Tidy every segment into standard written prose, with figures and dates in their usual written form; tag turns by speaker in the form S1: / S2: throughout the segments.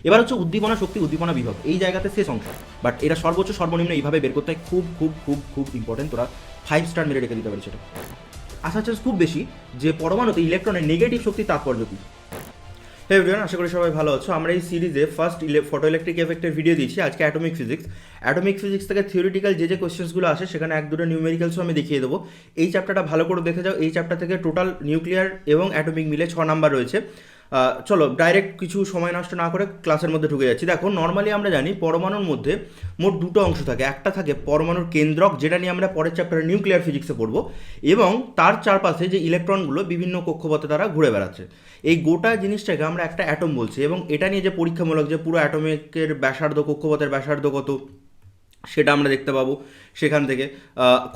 S1: এবার হচ্ছে উদ্দীপনা শক্তি, উদ্দীপনা বিভব, এই জায়গাতে শেষ অংশ, বাট এরা সর্বোচ্চ সর্বনিম্ন এইভাবে বের করতে হয়। খুব খুব খুব খুব ইম্পর্টেন্ট, তোরা 5 স্টার মেরে রেখে দিতে পারিস সেটা। আসার চান্স খুব বেশি যে পরমাণুতে ইলেকট্রনের নেগেটিভ শক্তির তাৎপর্য কী। হ্যাঁ এভরিওয়ান, আশা করি সবাই ভালো আছো। আমরা এই সিরিজে ফার্স্ট ফটো ইলেকট্রিক এফেক্টের ভিডিও দিয়েছি, আজকে অ্যাটমিক ফিজিক্স। অ্যাটমিক ফিজিক্স থেকে থিওরিটিক্যাল যে কোয়েশ্চেন্সগুলো আসে সেখানে 1-2 নিউমেরিক্যালসও আমি দেখিয়ে দেবো। এই চ্যাপ্টারটা ভালো করে দেখে যাও। এই চ্যাপ্টার থেকে টোটাল নিউক্লিয়ার এবং অ্যাটমিক মিলে 6 নাম্বার রয়েছে। চলো ডাইরেক্ট কিছু সময় নষ্ট না করে ক্লাসের মধ্যে ঢুকে যাচ্ছি। দেখো নর্মালি আমরা জানি পরমাণুর মধ্যে মোট 2টো অংশ থাকে। একটা থাকে পরমাণুর কেন্দ্রক, যেটা নিয়ে আমরা পরের চ্যাপ্টারে নিউক্লিয়ার ফিজিক্সে পড়বো, এবং তার চারপাশে যে ইলেকট্রনগুলো বিভিন্ন কক্ষপথে তারা ঘুরে বেড়াচ্ছে। এই গোটা জিনিসটাকে আমরা একটা অ্যাটম বলছি, এবং এটা নিয়ে যে পরীক্ষামূলক যে পুরো অ্যাটমিকের ব্যাসার্ধ, কক্ষপথের ব্যাসার্ধ কত, সেটা আমরা দেখতে পাবো। সেখান থেকে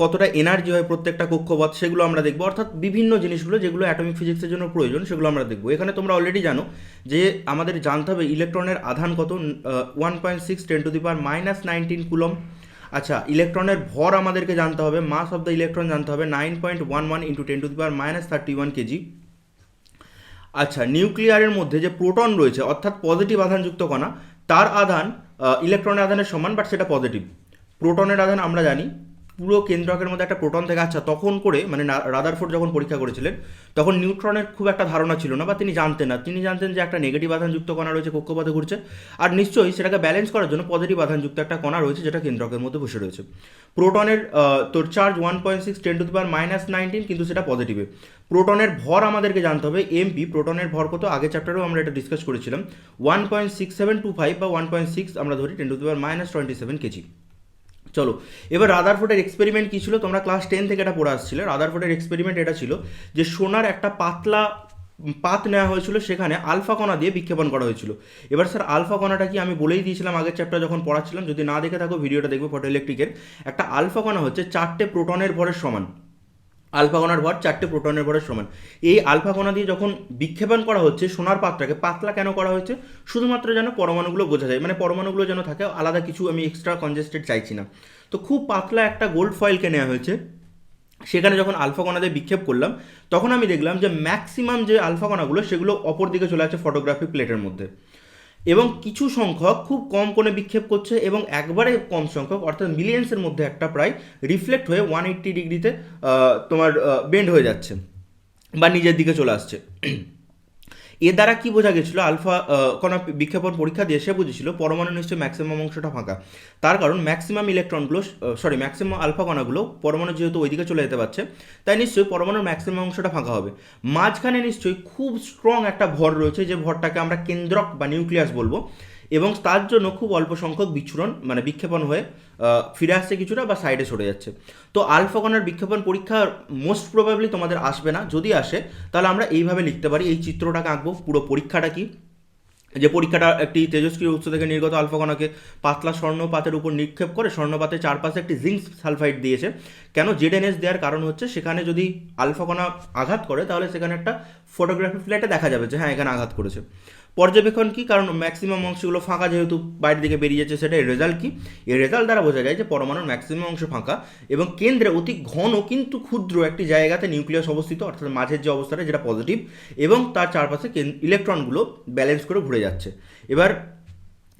S1: কতটা এনার্জি হয় প্রত্যেকটা কক্ষপথ, সেগুলো আমরা দেখবো। অর্থাৎ বিভিন্ন জিনিসগুলো যেগুলো অ্যাটমিক ফিজিক্সের জন্য প্রয়োজন সেগুলো আমরা দেখবো। এখানে তোমরা অলরেডি জানো যে আমাদের জানতে হবে ইলেকট্রনের আধান কত, 1.6 × 10⁻⁹ কুলম। আচ্ছা, ইলেকট্রনের ভর আমাদেরকে জানতে হবে, মাস অফ দ্য ইলেকট্রন জানতে হবে 9.11 × 10⁻31 কেজি। আচ্ছা, নিউক্লিয়ারের মধ্যে যে প্রোটন রয়েছে অর্থাৎ পজিটিভ আধানযুক্ত কণা, তার আধান ইলেকট্রনের আধানের সমান, বাট সেটা পজিটিভ। প্রোটনের আধান আমরা জানি পুরো কেন্দ্রকের মধ্যে একটা প্রোটন থেকে। আচ্ছা, তখন করে মানে রাদারফোর্ড যখন পরীক্ষা করেছিলেন তখন নিউট্রনের খুব একটা ধারণা ছিল না, বা তিনি জানতেন না। তিনি জানতেন যে একটা নেগেটিভ আধানযুক্ত কণা রয়েছে কক্ষপথে ঘুরছে, আর নিশ্চয়ই সেটাকে ব্যালেন্স করার জন্য পজিটিভ আধানযুক্ত একটা কণা রয়েছে যেটা কেন্দ্রকের মধ্যে বসে রয়েছে। প্রোটনের তোর চার্জ 1.6 × 10⁻⁹, কিন্তু সেটা পজিটিভে। প্রোটনের ভর আমাদেরকে জানতে হবে এমপি। প্রোটনের ভর কত, আগের চ্যাপ্টারেও আমরা এটা ডিসকাস করেছিলাম, 1.6725 বা 1.6 আমরা ধরি 10⁻27 কেজি। চলো এবার রাদারফোর্ডের এক্সপেরিমেন্ট কী ছিল, তোমরা ক্লাস 10 থেকে এটা পড়ে আসছিলে। রাদারফোর্ডের এক্সপেরিমেন্ট এটা ছিল যে সোনার একটা পাতলা পাত নেওয়া হয়েছিল, সেখানে আলফা কণা দিয়ে বিক্ষেপণ করা হয়েছিল। এবার স্যার আলফা কণাটা কি আমি বলেই দিয়েছিলাম আগের চ্যাপ্টার যখন পড়াচ্ছিলাম, যদি না দেখে থাকো ভিডিওটা দেখবো ফটো ইলেকট্রিকের। একটা আলফা কণা হচ্ছে 4টে প্রোটনের ভরের সমান। আলফা কণার ভর 4টে প্রোটনের ভরের সমান। এই আলফা কণা দিয়ে যখন বিক্ষেপণ করা হচ্ছে সোনার পাতটাকে পাতলা কেন করা হয়েছে, শুধুমাত্র যেন পরমাণুগুলো বোঝা যায়, মানে পরমাণুগুলো যেন থাকে, আলাদা কিছু আমি এক্সট্রা কনজেস্টেড চাইছি না। তো খুব পাতলা একটা গোল্ড ফয়েলকে নেওয়া হয়েছে, সেখানে যখন আলফা কণা দিয়ে বিক্ষেপ করলাম তখন আমি দেখলাম যে ম্যাক্সিমাম যে আলফা কণাগুলো সেগুলো অপর দিকে চলে আসছে ফটোগ্রাফিক প্লেটের মধ্যে, এবং কিছু সংখ্যক খুব কম কোণে বিক্ষেপ করছে, এবং একবারে কম সংখ্যক অর্থাৎ মিলিয়ন্সের মধ্যে একটা প্রায় রিফ্লেক্ট হয়ে 180 ডিগ্রিতে তোমার বেন্ড হয়ে যাচ্ছে বা নিজের দিকে চলে আসছে। এ দ্বারা কি বোঝা গেছিলো, আলফা কণা বিক্ষেপণ পরীক্ষা দিয়ে সে বুঝেছিল পরমাণু নিশ্চয়ই ম্যাক্সিমাম অংশটা ফাঁকা। তার কারণ ম্যাক্সিমাম ইলেকট্রনগুলো ম্যাক্সিমাম আলফা কণাগুলো পরমাণু যেহেতু ওইদিকে চলে যেতে পারছে, তাই নিশ্চয়ই পরমাণুর ম্যাক্সিমাম অংশটা ফাঁকা হবে। মাঝখানে নিশ্চয়ই খুব স্ট্রং একটা ভর রয়েছে, যে ভরটাকে আমরা কেন্দ্রক বা নিউক্লিয়াস বলবো, এবং তার জন্য খুব অল্প সংখ্যক বিচ্ছুরণ মানে বিক্ষেপণ হয়ে ফিরে আসছে কিছুটা বা সাইডে সরে যাচ্ছে। তো আলফা কণার বিক্ষেপণ পরীক্ষা মোস্ট প্রবাবলি তোমাদের আসবে না, যদি আসে তাহলে আমরা এইভাবে লিখতে পারি। এই চিত্রটাকে আঁকবো, পুরো পরীক্ষাটা কি, যে পরীক্ষাটা একটি তেজস্ক্রিয় উৎস থেকে নির্গত আলফা কণাকে পাতলা স্বর্ণপাতের উপর নিক্ষেপ করে স্বর্ণপাতের চারপাশে একটি জিঙ্ক সালফাইড দিয়েছে। কেন ZNS দেওয়ার কারণ হচ্ছে সেখানে যদি আলফা কণা আঘাত করে তাহলে সেখানে একটা ফটোগ্রাফি ফ্ল্যাটে দেখা যাবে যে হ্যাঁ এখানে আঘাত করেছে। পর্যবেক্ষণ কি, কারণ ম্যাক্সিমাম অংশগুলো ফাঁকা যেহেতু বাইরের দিকে বেরিয়ে যাচ্ছে, সেটা রেজাল্ট কি, এই রেজাল্ট দ্বারা বোঝা যায় যে পরমাণুর ম্যাক্সিমাম অংশ ফাঁকা, এবং কেন্দ্রে অতি ঘন কিন্তু ক্ষুদ্র একটি জায়গাতে নিউক্লিয়াস অবস্থিত, অর্থাৎ মাঝের যে অবস্থাটা যেটা পজিটিভ, এবং তার চারপাশে ইলেকট্রনগুলো ব্যালেন্স করে ঘুরে যাচ্ছে। এবার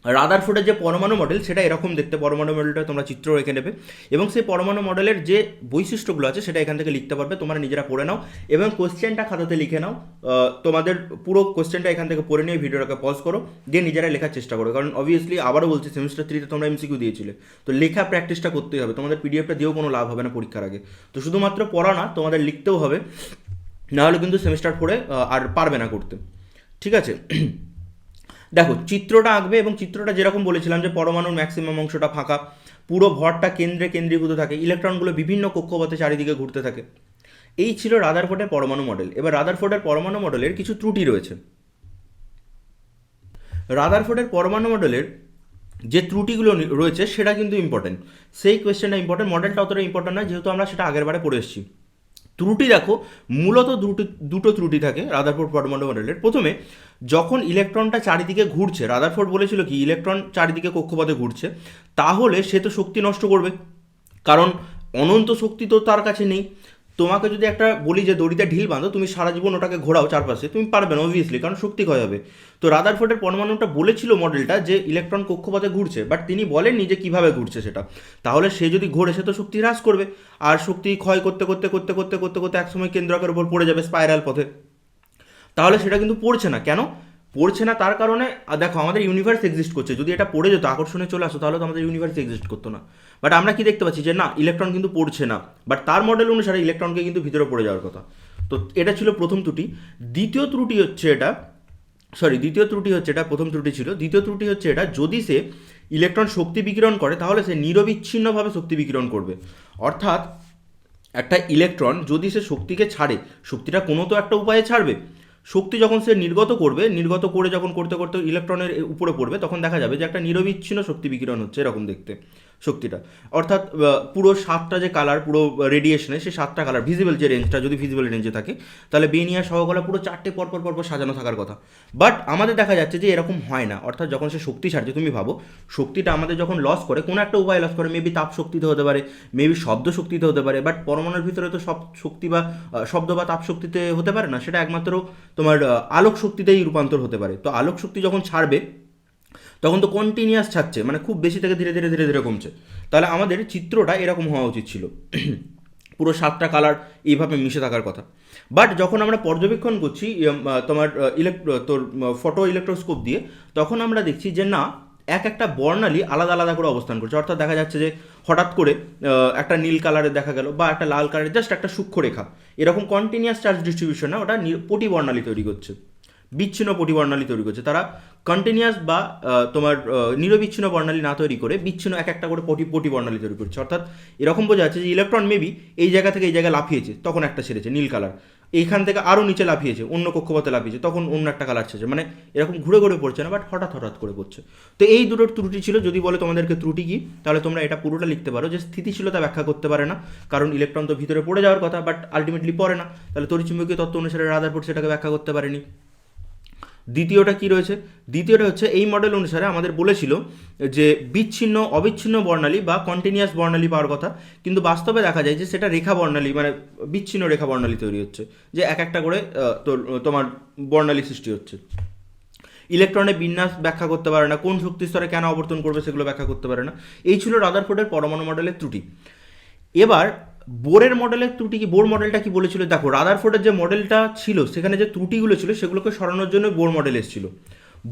S1: রাদারফোর্ডের যে পরমাণু মডেল সেটা এরকম দেখতে, পরমাণু মডেলটা তোমরা চিত্র রেখে নেবে, এবং সেই পরমাণু মডেলের যে বৈশিষ্ট্যগুলো আছে সেটা এখান থেকে লিখতে পারবে। তোমরা নিজেরা পড়ে নাও এবং কোশ্চেনটা খাতাতে লিখে নাও। তোমাদের পুরো কোশ্চেনটা এখান থেকে পড়ে নিয়ে ভিডিওটাকে পজ করো, দিয়ে নিজেরা লেখার চেষ্টা করো, কারণ অবভিয়াসলি আবারও বলছি সেমিস্টার 3তে তোমরা MCQ দিয়েছিলে, তো লেখা প্র্যাকটিসটা করতেই হবে। তোমাদের পিডিএফটা দিয়েও কোনো লাভ হবে না পরীক্ষার আগে, তো শুধুমাত্র পড়া না, তোমাদের লিখতেও হবে, নাহলে কিন্তু সেমিস্টার 4 আর পারবে না করতে। ঠিক আছে, দেখো চিত্রটা আঁকবে, এবং চিত্রটা যেরকম বলেছিলাম যে পরমাণুর ম্যাক্সিমাম অংশটা ফাঁকা, পুরো ভরটা কেন্দ্রে কেন্দ্রীভূত থাকে, ইলেকট্রনগুলো বিভিন্ন কক্ষপথে চারিদিকে ঘুরতে থাকে। এই ছিল রাদারফোর্ডের পরমাণু মডেল। এবার রাদারফোর্ডের পরমাণু মডেলের কিছু ত্রুটি রয়েছে। রাদারফোর্ডের পরমাণু মডেলের যে ত্রুটিগুলো রয়েছে সেটা কিন্তু ইম্পর্টেন্ট, সেই কোয়েশ্চেনটা ইম্পর্টেন্ট, মডেলটা অতটা ইম্পর্টেন্ট নয় যেহেতু আমরা সেটা আগের বারে পড়ে এসেছি। ত্রুটি দেখো, মূলত দুটো ত্রুটি থাকে রাদারফোর্ড পরমাণু মডেলের। প্রথমে যখন ইলেকট্রনটা চারিদিকে ঘুরছে, রাদারফোর্ড বলেছিল কি ইলেকট্রন চারিদিকে কক্ষপথে ঘুরছে, তাহলে সে তো শক্তি নষ্ট করবে, কারণ অনন্ত শক্তি তো তার কাছে নেই। তোমাকে যদি একটা বলি যে দড়িতে ঢিল বাঁধো, তুমি সারা জীবন ওটাকে ঘোরাও চারপাশে, তুমি পারবে না অবভিয়াসলি, কারণ শক্তি ক্ষয় হবে। তো রাদারফোর্ডের পরমাণুটা বলেছিল মডেলটা যে ইলেকট্রন কক্ষপথে ঘুরছে, বাট তিনি বলেননি যে কিভাবে ঘুরছে সেটা। তাহলে সে যদি ঘোরে সে তো শক্তি হ্রাস করবে, আর শক্তি ক্ষয় করতে করতে করতে করতে করতে করতে একসময় কেন্দ্রকের উপর পড়ে যাবে স্পাইরাল পথে। তাহলে সেটা কিন্তু পড়ছে না। কেন পড়ছে না? তার কারণে দেখো আমাদের ইউনিভার্স এক্সিস্ট করছে, যদি এটা পড়ে যেত আকর্ষণে চলে আসতো তাহলে তো আমাদের ইউনিভার্স এক্সিস্ট করতো না। বাট আমরা কি দেখতে পাচ্ছি যে না, ইলেকট্রন কিন্তু পড়ছে না, বাট তার মডেল অনুসারে ইলেকট্রনকে কিন্তু ভিতরে পড়ে যাওয়ার কথা। তো এটা ছিল প্রথম ত্রুটি। দ্বিতীয় ত্রুটি হচ্ছে এটা, প্রথম ত্রুটি ছিল, দ্বিতীয় ত্রুটি হচ্ছে এটা, যদি সে ইলেকট্রন শক্তি বিকিরণ করে তাহলে সে নিরবিচ্ছিন্নভাবে শক্তি বিকিরণ করবে। অর্থাৎ একটা ইলেকট্রন যদি সে শক্তিকে ছাড়ে, শক্তিটা কোনো তো একটা উপায়ে ছাড়বে। শক্তি যখন সে নির্গত করবে, নির্গত করে যখন করতে করতে ইলেকট্রনের উপরে পড়বে, তখন দেখা যাবে যে একটা নিরবিচ্ছিন্ন শক্তি বিকিরণ হচ্ছে এরকম দেখতে শক্তিটা। অর্থাৎ পুরো 7টা যে কালার, পুরো রেডিয়েশনে সে 7টা কালার ভিজিবল যে রেঞ্জটা, যদি ভিজিবল রেঞ্জে থাকে তাহলে বেনিয়ার সহকলা পুরো 4টে পরপর পরপর সাজানো থাকার কথা। বাট আমাদের দেখা যাচ্ছে যে এরকম হয় না। অর্থাৎ যখন সে শক্তি ছাড়ছে, তুমি ভাবো শক্তিটা আমাদের যখন লস করে, কোনো একটা উপায় লস করে, মেবি তাপ শক্তিতে হতে পারে, মেবি শব্দ শক্তিতে হতে পারে, বাট পরমাণুর ভিতরে তো সব শক্তি বা শব্দ বা তাপ শক্তিতে হতে পারে না, সেটা একমাত্র তোমার আলোক শক্তিতেই রূপান্তর হতে পারে। তো আলোক শক্তি যখন ছাড়বে তখন তো কন্টিনিউয়াস ছাড়ছে, মানে খুব বেশি থেকে ধীরে ধীরে ধীরে ধীরে কমছে। তাহলে আমাদের চিত্রটা এরকম হওয়া উচিত ছিল, পুরো 7টা কালার এইভাবে মিশে থাকার কথা। বাট যখন আমরা পর্যবেক্ষণ করছি তোমার তোর ফটো ইলেকট্রোস্কোপ দিয়ে, তখন আমরা দেখছি যে না, এক একটা বর্ণালী আলাদা আলাদা করে অবস্থান করছে। অর্থাৎ দেখা যাচ্ছে যে হঠাৎ করে একটা নীল কালারের দেখা গেল, বা একটা লাল কালারের জাস্ট একটা সূক্ষ্ম রেখা, এরকম কন্টিনিউয়াস চার্জ ডিস্ট্রিবিউশন না, ওটা পটি বর্ণালী তৈরি করছে, বিচ্ছিন্ন পটি বর্ণালী তৈরি করছে। তারা কন্টিনিউয়াস বা তোমার নিরবিচ্ছিন্ন বর্ণালী না তৈরি করে বিচ্ছিন্ন এক একটা করে পটি বর্ণালী তৈরি করছে। অর্থাৎ এরকম বোঝা যাচ্ছে যে ইলেকট্রন মেবি এই জায়গা থেকে এই জায়গায় লাফিয়েছে, তখন একটা ছেড়েছে নীল কালার, এইখান থেকে আরও নিচে লাফিয়েছে, অন্য কক্ষপথে লাফিয়েছে, তখন অন্য একটা কালার ছেড়েছে, মানে এরকম ঘুরে ঘুরে পড়ছে না, বাট হঠাৎ হঠাৎ করে পড়ছে। তো এই দুটোর ত্রুটি ছিল। যদি বলে তোমাদেরকে ত্রুটি কি, তাহলে তোমরা এটা পুরোটা লিখতে পারো যে স্থিতিশীলতা ব্যাখ্যা করতে পারে না, কারণ ইলেকট্রন তো ভিতরে পড়ে যাওয়ার কথা, বাট আলটিমেটলি পড়ে না। তাহলে তড়িৎচুম্বকীয় তত্ত্ব অনুসারে রাদারফোর্ড সেটাকে ব্যাখ্যা করতে পারেনি। দ্বিতীয়টা কি রয়েছে? দ্বিতীয়টা হচ্ছে এই মডেল অনুসারে আমাদের বলেছিল যে অবিচ্ছিন্ন বর্ণালী বা কন্টিনিউয়াস বর্ণালী পাওয়ার কথা, কিন্তু বাস্তবে দেখা যায় যে সেটা রেখা বর্ণালী, মানে বিচ্ছিন্ন রেখা বর্ণালী তৈরি হচ্ছে, যে এক একটা করে তোমার বর্ণালী সৃষ্টি হচ্ছে। ইলেকট্রনের বিন্যাস ব্যাখ্যা করতে পারে না, কোন শক্তি স্তরে কেন আবর্তন করবে সেগুলো ব্যাখ্যা করতে পারে না। এই ছিল রাদারফোর্ডের পরমাণু মডেলের ত্রুটি। এবার বোরের মডেলের ত্রুটি কি, বোর মডেলটা কি বলেছিল? দেখো রাদারফোর্ডের যে মডেলটা ছিল সেখানে যে ত্রুটিগুলো ছিল সেগুলোকে সরানোর জন্য বোর মডেল এসেছিল।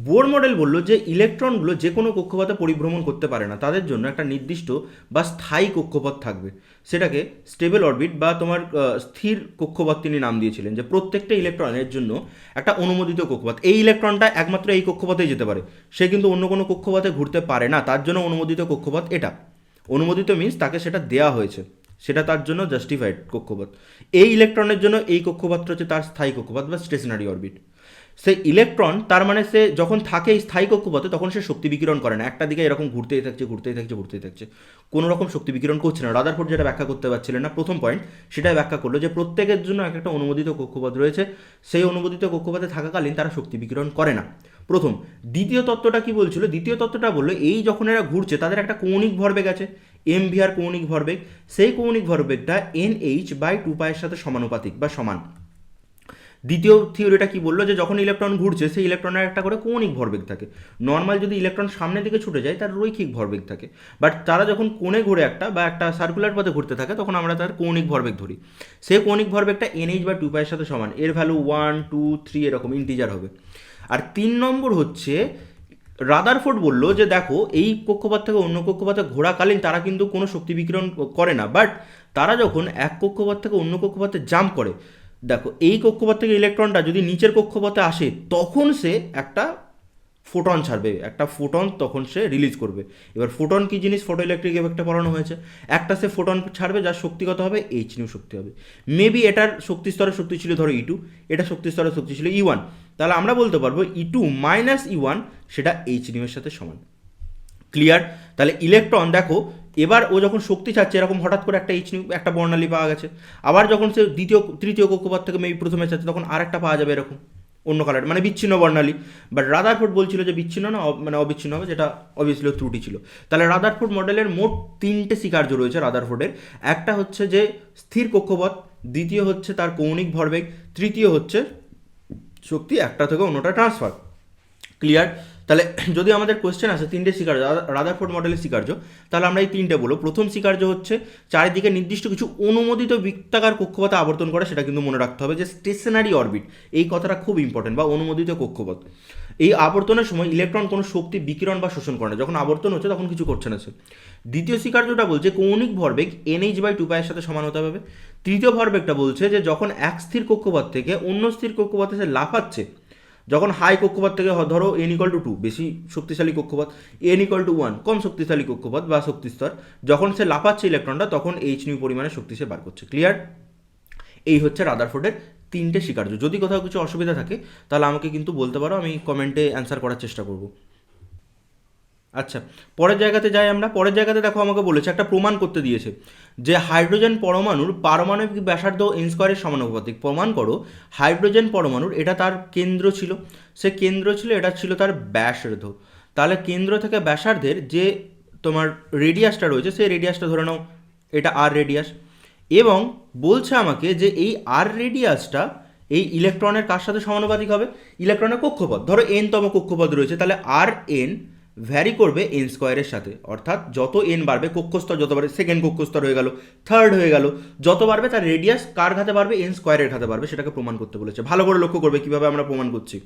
S1: বোর মডেল বললো যে ইলেকট্রনগুলো যে কোনো কক্ষপথে পরিভ্রমণ করতে পারে না, তাদের জন্য একটা নির্দিষ্ট বা স্থায়ী কক্ষপথ থাকবে, সেটাকে স্টেবল অরবিট বা তোমার স্থির কক্ষপথ তিনি নাম দিয়েছিলেন, যে প্রত্যেকটা ইলেকট্রনের জন্য একটা অনুমোদিত কক্ষপথ। এই ইলেকট্রনটা একমাত্র এই কক্ষপথেই যেতে পারে, সে কিন্তু অন্য কোনো কক্ষপথে ঘুরতে পারে না, তার জন্য অনুমোদিত কক্ষপথ এটা। অনুমোদিত মিনস তাকে সেটা দেয়া হয়েছে, সেটা তার জন্য জাস্টিফাইড কক্ষপথ। এই ইলেকট্রনের জন্য এই কক্ষপথটা হচ্ছে তার স্থায়ী কক্ষপথ বা স্টেশনারি অরবিট। সেই ইলেকট্রন তার মানে সে যখন থাকে এই স্থায়ী কক্ষপথে তখন সে শক্তি বিকিরণ করে না, একটা দিকে এরকম ঘুরতেই থাকছে, কোনো রকম শক্তি বিকিরণ করছে না। রাদারফোর্ড যেটা ব্যাখ্যা করতে পারছিলেন না প্রথম পয়েন্ট, সেটাই ব্যাখ্যা করলো যে প্রত্যেকের জন্য একটা অনুমোদিত কক্ষপথ রয়েছে, সেই অনুমোদিত কক্ষপথে থাকাকালীন তারা শক্তি বিকিরণ করে না। প্রথম। দ্বিতীয় তত্ত্বটা কি বলছিল? দ্বিতীয় তত্ত্বটা বললো এই যখন এরা ঘুরছে তাদের একটা কৌণিক ভরবেগ আছে, mvr কৌণিক ভরবেগ, সেই কৌণিক ভরবেগটা nh/2π-এর সাথে সমানুপাতিক বা সমান। দ্বিতীয় থিওরিটা কি বললো? যে যখন ইলেকট্রন ঘুরছে সেই ইলেকট্রনের একটা করে কৌণিক ভরবেগ থাকে। নর্মাল যদি ইলেকট্রন সামনের দিকে ছুটে যায় তার রৈখিক ভরবেগ থাকে, বাট তারা যখন কোণে ঘুরে একটা বা একটা সার্কুলার পথে ঘুরতে থাকে তখন আমরা তার কৌণিক ভরবেগ ধরি। সেই কৌণিক ভরবেগটা nh/2π-এর সাথে সমান, এর ভ্যালু 1 2 3 এরকম ইন্টিজার হবে। আর 3 নম্বর হচ্ছে রাদারফোর্ড বললো যে দেখো এই কক্ষপথ থেকে অন্য কক্ষপথে ঘোরাকালীন তারা কিন্তু কোনো শক্তি বিকিরণ করে না, বাট তারা যখন এক কক্ষপথ থেকে অন্য কক্ষপথে জাম্প করে, দেখো এই কক্ষপথ থেকে ইলেকট্রনটা যদি নিচের কক্ষপথে আসে তখন সে একটা ফোটন ছাড়বে, একটা ফোটন তখন সে রিলিজ করবে। এবার ফোটন কি জিনিস? ফটো ইলেকট্রিক এফেক্টে পড়ানো হয়েছে। একটা সে ফোটন ছাড়বে যার শক্তিগত হবে h-nu শক্তি হবে। মেবি এটার শক্তি স্তরের শক্তি ছিল ধরো E2, এটা শক্তি স্তরের শক্তি ছিল E1, তাহলে আমরা বলতে পারবো E2 - E1 সেটা h-nu এর সাথে সমান। ক্লিয়ার? তাহলে ইলেকট্রন দেখো এবার ও যখন শক্তি ছাড়ছে এরকম হঠাৎ করে একটা h-nu একটা বর্ণালী পাওয়া গেছে, আবার যখন সে তৃতীয় কক্ষপথ থেকে মেবি প্রথমে ছাড়ছে তখন আরেকটা পাওয়া যাবে এরকম অন্য কালার, মানে বিচ্ছিন্ন বর্ণালী। বাট রাদারফোর্ড বলছিল যে বিচ্ছিন্ন না, মানে অবিচ্ছিন্ন হবে, যেটা অবভিয়াসলি ত্রুটি ছিল। তাহলে রাদারফোর্ড মডেলের মোট 3টে স্বীকার্য রয়েছে রাদারফোর্ডের। একটা হচ্ছে যে স্থির কক্ষপথ, দ্বিতীয় হচ্ছে তার কৌণিক ভরবেগ, তৃতীয় হচ্ছে শক্তি একটা থেকে অন্যটা ট্রান্সফার। ক্লিয়ার? তাহলে যদি আমাদের কোয়েশ্চেন আসে তিনটে স্বীকার্য, রাদারফোর্ড মডেলের স্বীকার্য, তাহলে আমরা এই তিনটে বলবো। প্রথম স্বীকার্য হচ্ছে চারিদিকে নির্দিষ্ট কিছু অনুমোদিত বৃত্তাকার কক্ষপথে আবর্তন করে, সেটা কিন্তু মনে রাখতে হবে যে স্টেশনারি অরবিট, এই কথাটা খুব ইম্পর্টেন্ট, বা অনুমোদিত কক্ষপথ। এই আবর্তনের সময় ইলেকট্রন কোনো শক্তি বিকিরণ বা শোষণ করে না, যখন আবর্তন হচ্ছে তখন কিছু করছে না সে। দ্বিতীয় স্বীকার্যটা বলছে কৌণিক ভরবেগ NH/2π এর সাথে সমান হতে হবে। তৃতীয় ভরবেগটা বলছে যে যখন এক স্থির কক্ষপথ থেকে অন্য স্থির কক্ষপথে সে লাফাচ্ছে, যখন হাই কক্ষপথ থেকে ধরো n=2 বেশি শক্তিশালী কক্ষপথ, n=1 কম শক্তিশালী কক্ষপথ বা শক্তিস্তর, যখন সে লাফাচ্ছে ইলেকট্রনটা, তখন hν পরিমাণে শক্তি সে বার করছে। ক্লিয়ার? এই হচ্ছে রাদারফোর্ডের তিনটে স্বীকার্য। যদি কোথাও কিছু অসুবিধা থাকে তাহলে আমাকে কিন্তু বলতে পারো, আমি কমেন্টে অ্যান্সার করার চেষ্টা করব। আচ্ছা, পরের জায়গাতে যাই আমরা। পরের জায়গাতে দেখো আমাকে বলেছে, একটা প্রমাণ করতে দিয়েছে যে হাইড্রোজেন পরমাণুর পারমাণবিক ব্যাসার্ধ n² সমানুপাতিক। প্রমাণ করো হাইড্রোজেন পরমাণুর, এটা তার কেন্দ্র ছিল, সে কেন্দ্র ছিল, এটা ছিল তার ব্যাসার্ধ। তাহলে কেন্দ্র থেকে ব্যাসার্ধের যে তোমার রেডিয়াসটা রয়েছে, সেই রেডিয়াসটা ধরে নাও এটা r রেডিয়াস, এবং বলছে আমাকে যে এই r রেডিয়াসটা এই ইলেকট্রনের কার সাথে সমানুপাতিক হবে? ইলেকট্রনের কক্ষপথ। ধরো n-তম কক্ষপথ রয়েছে, তাহলে Rn ভ্যারি করবে n² সাথে, অর্থাৎ যত n বাড়বে, কক্ষস্তর যত বাড়বে, সেকেন্ড কক্ষস্তর হয়ে গেল, থার্ড হয়ে গেল, যত বাড়বে তার রেডিয়াস কার ঘাতে বাড়বে? n² ঘাতে বাড়বে। সেটাকে প্রমাণ করতে বলেছে। ভালো করে লক্ষ্য করবে কীভাবে আমরা প্রমাণ করছি।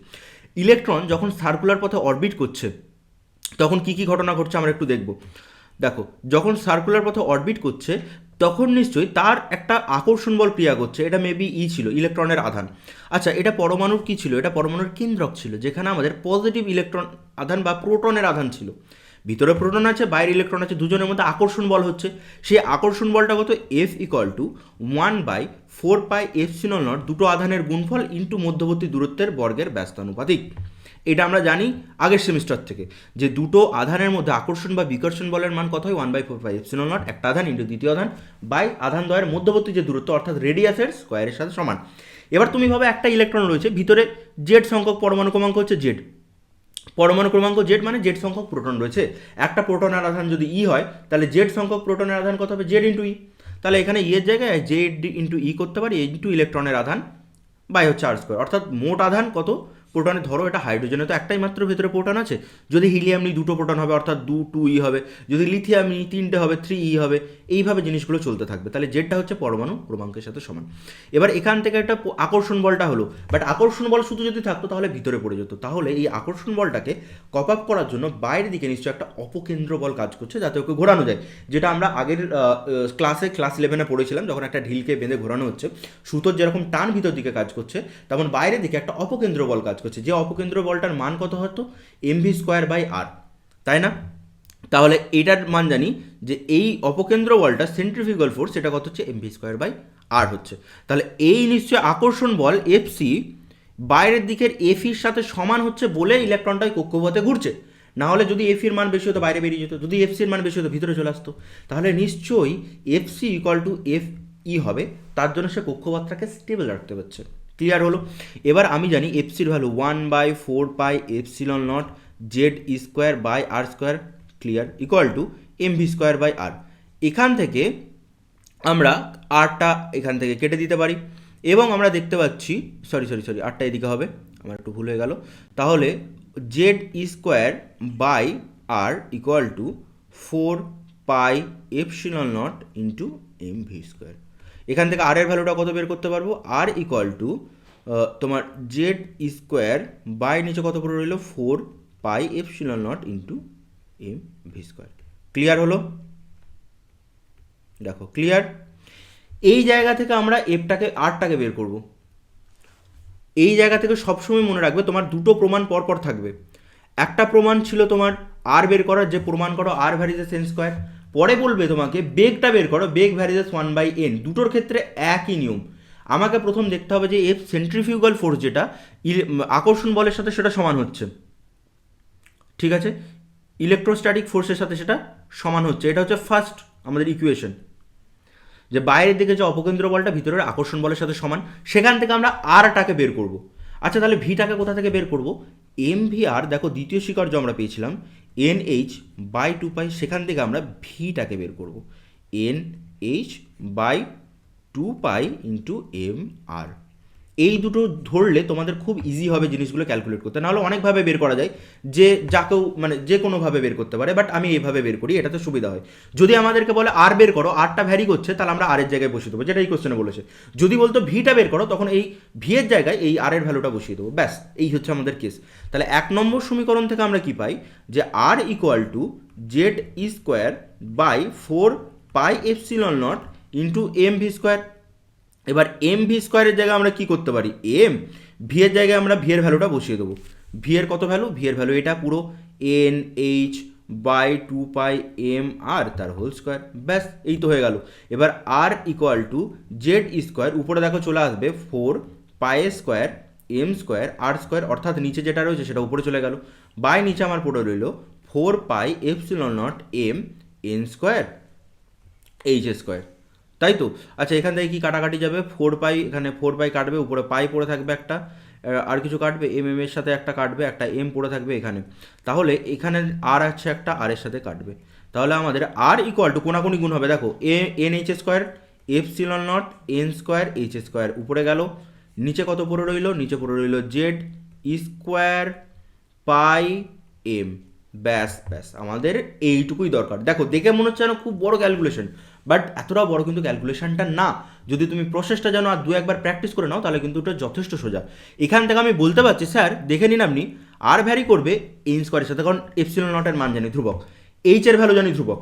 S1: ইলেকট্রন যখন সার্কুলার পথে অরবিট করছে তখন কি কি ঘটনা ঘটছে আমরা একটু দেখব। দেখো, যখন সার্কুলার পথে অরবিট করছে তখন নিশ্চয়ই তার একটা আকর্ষণ বল ক্রিয়া করছে, এটা মেবি ছিল ইলেকট্রনের আধান। আচ্ছা, এটা পরমাণুর কি ছিল? এটা পরমাণুর কেন্দ্রক ছিল, যেখানে আমাদের পজিটিভ ইলেকট্রন আধান বা প্রোটনের আধান ছিল। ভিতরে প্রোটন আছে, বাইরে ইলেকট্রন আছে, দুজনের মধ্যে আকর্ষণ বল হচ্ছে। সেই আকর্ষণ বলটা কত? F=1/4πε0, দুটো আধানের গুণফল ইন্টু মধ্যবর্তী দূরত্বের বর্গের ব্যস্তানুপাতিক। এটা আমরা জানি আগের সেমিস্টার থেকে, যে দুটো আধানের মধ্যে আকর্ষণ বা বিকর্ষণ বলের মান কত হয়? 1/4πε0, একটা আধান ইন্টু দ্বিতীয় আধান বাই আধান দ্বয়ের মধ্যবর্তী যে দূরত্ব, অর্থাৎ রেডিয়াসের স্কোয়ারের সাথে সমান। এবার তুমি ভাবে একটা ইলেকট্রন রয়েছে, ভিতরে জেড সংখ্যক পরমাণু ক্রমাঙ্ক হচ্ছে জেড, পরমাণু ক্রমাঙ্ক জেড মানে জেড সংখ্যক প্রোটন রয়েছে। একটা প্রোটনের আধান যদি ই হয়, তাহলে জেড সংখ্যক প্রোটনের আধান কত হবে? জেড ইন্টু ই। তাহলে এখানে এর জায়গায় জেড ইন্টু ই করতে পারি, ইন্টু ইলেকট্রনের আধান বাই হচ্ছে r², অর্থাৎ মোট আধান কত প্রোটনে? ধরো এটা হাইড্রোজেনে তো একটাই মাত্র ভেতরে প্রোটন আছে, যদি হিলিয়াম নিই দুটো প্রোটন হবে, অর্থাৎ 2 ই হবে, যদি লিথিয়াম নিই 3টে হবে, 3 ই হবে, এইভাবে জিনিসগুলো চলতে থাকবে। তাহলে জেডটা হচ্ছে পরমাণু ক্রমাঙ্কের সাথে সমান। এবার এখান থেকে একটা আকর্ষণ বলটা হলো, বাট আকর্ষণ বল শুধু যদি থাকতো তাহলে ভিতরে পড়ে যেত। তাহলে এই আকর্ষণ বলটাকে কপ আপ করার জন্য বাইরের দিকে নিশ্চয়ই একটা অপকেন্দ্র বল কাজ করছে, যাতে ওকে ঘোরানো যায়। যেটা আমরা আগের ক্লাস 11-এ পড়েছিলাম, যখন একটা ঢিলকে বেঁধে ঘোরানো হচ্ছে, সুতোর যেরকম টান ভিতর দিকে কাজ করছে, তেমন বাইরের দিকে একটা অপকেন্দ্র বল কাজ করছে। যে অপকেন্দ্র বলটার মান কত হতো? mv²/r, তাই না? তাহলে এটার মান জানি যে এই অপকেন্দ্র বলটা সেন্ট্রিফিউগাল ফোর্স, সেটা কত হচ্ছে? mv²/r হচ্ছে। তাহলে এই নিশ্চয়ই আকর্ষণ বল Fc বাইরের দিকের এফির সাথে সমান হচ্ছে বলে ইলেকট্রনটাই কক্ষপথে ঘুরছে। না হলে যদি এফির মান বেশি হতো বাইরে বেরিয়ে যেত, যদি এফসির মান বেশি হতো ভিতরে চলে আসতো। তাহলে নিশ্চয়ই Fc=Fe হবে, তার জন্য সে কক্ষপথটাকে স্টেবল রাখতে পারছে। ক্লিয়ার হলো? এবার আমি জানি এফসির ভ্যালু 1/4πε0 z²/r², ক্লিয়ার, = mv²/r। এখান থেকে আমরা আরটা এখান থেকে কেটে দিতে পারি, এবং আমরা দেখতে পাচ্ছি, সরি আরটা এদিকে হবে, আমার একটু ভুল হয়ে গেল। তাহলে z²/r = 4πε0 × mv²। এখান থেকে আর এর ভ্যালুটা কত বের করতে পারবো? আর তোমার z² বাই নিচে কত করে রইল? 4πε0 × mv²। ক্লিয়ার হলো? দেখো ক্লিয়ার। এই জায়গা থেকে আমরা আরটাকে বের করব। এই জায়গা থেকে সবসময় মনে রাখবে তোমার দুটো প্রমাণ পরপর থাকবে। একটা প্রমাণ ছিল তোমার আর বের করার, যে প্রমাণ করো আর ভ্যারিজেস n²। পরে বলবে তোমাকে বেগটা বের করো, বেগ ভ্যারিজেস 1/n। দুটোর ক্ষেত্রে একই নিয়ম। আমাকে প্রথম দেখতে হবে যে এফ সেন্ট্রিফিউগাল ফোর্স, যেটা আকর্ষণ বলের সাথে সেটা সমান হচ্ছে, ঠিক আছে, ইলেকট্রোস্ট্যাটিক ফোর্সের সাথে সেটা সমান হচ্ছে। এটা হচ্ছে ফার্স্ট আমাদের ইকুয়েশন, যে বাইরের দিকে যে অপকেন্দ্র বলটা ভিতরের আকর্ষণ বলের সাথে সমান, সেখান থেকে আমরা আরটাকে বের করব। আচ্ছা, তাহলে ভিটাকে কোথা থেকে বের করব? mvr, দেখো দ্বিতীয় স্বীকার্য আমরা পেয়েছিলাম nh/2π, সেখান থেকে আমরা ভিটাকে বের করব, nh/2π 2π × m r। এই দুটো ধরলে তোমাদের খুব ইজি হবে জিনিসগুলো ক্যালকুলেট করতে, নাহলে অনেকভাবে বের করা যায়, যে যাকেও মানে যে কোনোভাবে বের করতে পারে, বাট আমি এইভাবে বের করি, এটাতে সুবিধা হয়। যদি আমাদেরকে বলে আর বের করো, আরটা ভ্যারি করছে, তাহলে আমরা আর এর জায়গায় বসিয়ে দেবো, যেটা এই কোশ্চেনে বলেছে। যদি বলতো ভিটা বের করো, তখন এই ভি এর জায়গায় এই আর এর ভ্যালুটা বসিয়ে দেবো, ব্যাস এই হচ্ছে আমাদের কেস। তাহলে 1 নম্বর সমীকরণ থেকে আমরা কি পাই, যে r equal to Z e square by 4πε0 into m V square. এবার এম ভি স্কোয়ারের জায়গায় আমরা কি করতে পারি, এম ভি এর জায়গায় আমরা ভি এর ভ্যালুটা বসিয়ে দেবো। ভি এর কত ভ্যালু, ভি এর ভ্যালু এটা পুরো n h by 2π m r তার হোল স্কোয়ার, ব্যাস এই তো হয়ে গেল। এবার r equal to Z square, উপরে দেখো চলে আসবে 4π² m² r², অর্থাৎ নিচে যেটা রয়েছে সেটা উপরে চলে গেল, বাই নিচে আমার পড়ে রইল 4πε0 m n² h², তাই তো। আচ্ছা এখান থেকে কি কাটাকাটি যাবে, 4π, এখানে 4π কাটবে, উপরে পাই পড়ে থাকবে একটা, আর কিছু কাটবে, এম এম এর সাথে একটা কাটবে, একটা এম পড়ে থাকবে এখানে, তাহলে এখানে আর আছে একটা, আর এর সাথে কাটবে, তাহলে আমাদের আর ইকুয়াল টু কোনাকুনি গুণ হবে, দেখো এন এইচ স্কোয়ার ε0 n²h², উপরে গেল, নিচে কত পড়ে রইল, নিচে পড়ে রইল জেড স্কোয়ার পাই এম, ব্যাস ব্যাস আমাদের এইটুকুই দরকার। দেখো দেখে মনে হচ্ছে যেন খুব বড় ক্যালকুলেশন, বাট এতটা বড় কিন্তু ক্যালকুলেশনটা না। যদি তুমি প্রসেসটা জানো আর 2-1 বার প্র্যাকটিস করে নাও, তাহলে কিন্তু এটা যথেষ্ট সোজা। এখান থেকে আমি বলতে পারছি স্যার দেখে নিন আপনি, আর ভ্যারি করবে এন স্কোয়ারের সাথে, কারণ ε0 এর মান জানি ধ্রুবক, এইচ এর ভ্যালু জানি ধ্রুবক,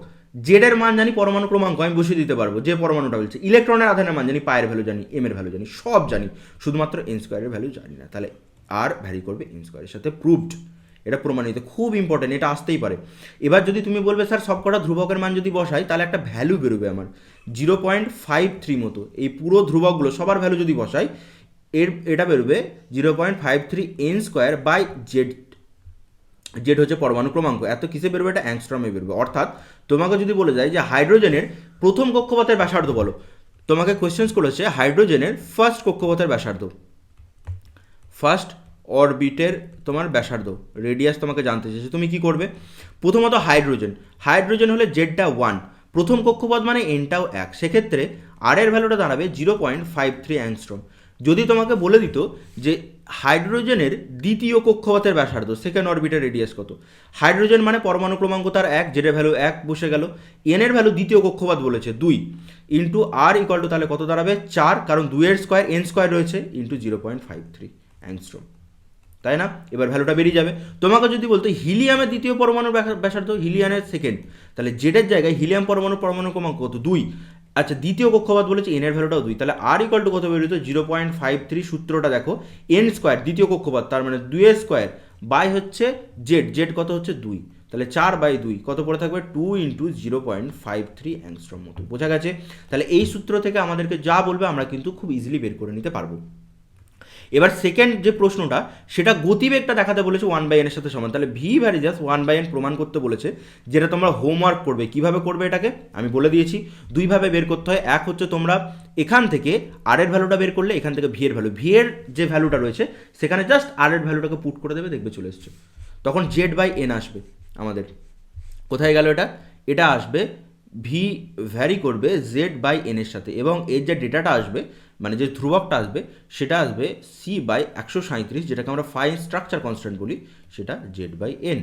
S1: জেড এর মান জানি পরমাণু ক্রমাঙ্ক, আমি বসিয়ে দিতে পারবো যে পরমাণুটা বলছে, ইলেকট্রনের আধানের মান জানি, পায়ের ভ্যালু জানি, এম এর ভ্যালু জানি, সব জানি, শুধুমাত্র এন স্কোয়ারের ভ্যালু জানি না। তাহলে আর ভ্যারি করবে এন স্কোয়ারের সাথে, প্রুভড, এটা প্রমাণিত, খুব ইম্পর্টেন্ট, এটা আসতেই পারে। এবার যদি তুমি বলবে স্যার সবকটা ধ্রুবকের মান যদি বসাই, তাহলে একটা ভ্যালু বেরোবে আমার 0.53 মতো, এই পুরো ধ্রুবকগুলো সবার ভ্যালু যদি বসাই, এটা বেরোবে 0.53 n² বাই জেড। জেড হচ্ছে পরমাণু ক্রমাঙ্ক, এত কিসে বেরোবে, এটা অ্যাংস্ট্রমে বেরোবে। অর্থাৎ তোমাকে যদি বলে যায় যে হাইড্রোজেনের প্রথম কক্ষপথের ব্যাসার্ধ বলো, তোমাকে কোয়েশ্চেন্স করেছে হাইড্রোজেনের ফার্স্ট কক্ষপথের ব্যাসার্ধ, ফার্স্ট অরবিটের তোমার ব্যাসার্ধ, রেডিয়াস তোমাকে জানতে চেয়েছে, তুমি কি করবে, প্রথমত হাইড্রোজেন হলে জেডটা 1, প্রথম কক্ষপথ মানে এনটাও 1, সেক্ষেত্রে আর এর ভ্যালুটা দাঁড়াবে 0.53 অ্যাংস্ট্রম। যদি তোমাকে বলে দিত যে হাইড্রোজেনের দ্বিতীয় কক্ষপথের ব্যাসার্ধ, সেকেন্ড অরবিটের রেডিয়াস কত, হাইড্রোজেন মানে পরমাণু ক্রমাঙ্ক তার 1, জেডের ভ্যালু 1 বসে গেল, এন এর ভ্যালু দ্বিতীয় কক্ষপথ বলেছে 2, ইন্টু আর ইকুয়াল টু তাহলে কত দাঁড়াবে 4, কারণ 2 এর স্কোয়ার n স্কোয়ার রয়েছে, ইন্টু 0.53 অ্যাংস্ট্রম, তাই না। এবার ভ্যালুটা বেরিয়ে যাবে। তোমাকে যদি বলতো হিলিয়ামের দ্বিতীয় পরমাণুর ব্যাসার্ধ, হিলিয়ামের সেকেন্ড, তাহলে জেডের জায়গায় হিলিয়াম পরমাণু ক্রমাঙ্ক কত 2, আচ্ছা দ্বিতীয় কক্ষপথ বলেছে, এন এর ভ্যালুটাও 2, তাহলে আর ইকুয়াল টু কত বেরোতো 0.53, সূত্রটা দেখো, এন স্কোয়ার দ্বিতীয় কক্ষপথ, তার মানে 2 এর স্কোয়ার বাই হচ্ছে জেড কত হচ্ছে 2, তাহলে 4/2 কত পড়ে থাকবে 2 ইন্টু 0.53 অ্যাংস্ট্রম মতো, বোঝা গেছে। তাহলে এই সূত্র থেকে আমাদেরকে যা বলবে আমরা কিন্তু খুব ইজিলি বের করে নিতে পারবো। এবার সেকেন্ড যে প্রশ্নটা, সেটা গতিবেগটা দেখাতে বলেছে 1/n এর সাথে সমান, তাহলে ভি ভ্যারি জাস্ট 1/n প্রমাণ করতে বলেছে, যেটা তোমরা হোমওয়ার্ক করবে। কিভাবে করবে এটাকে আমি বলে দিয়েছি, দুইভাবে বের করতে হয়। এক হচ্ছে তোমরা এখান থেকে আর এর ভ্যালুটা বের করলে, এখান থেকে ভি এর ভ্যালু, ভি এর যে ভ্যালুটা রয়েছে সেখানে জাস্ট আর এর ভ্যালুটাকে পুট করে দেবে, দেখবে চলে এসছে, তখন z/n আসবে আমাদের। কোথায় গেল এটা, এটা আসবে ভি ভ্যারি করবে z/n এর সাথে, এবং এর যে ডেটাটা আসবে মানে যে ধ্রুবকটা আসবে সেটা আসবে c/137, যেটাকে আমরা ফাইন স্ট্রাকচার কনস্ট্যান্ট বলি, সেটা z/n।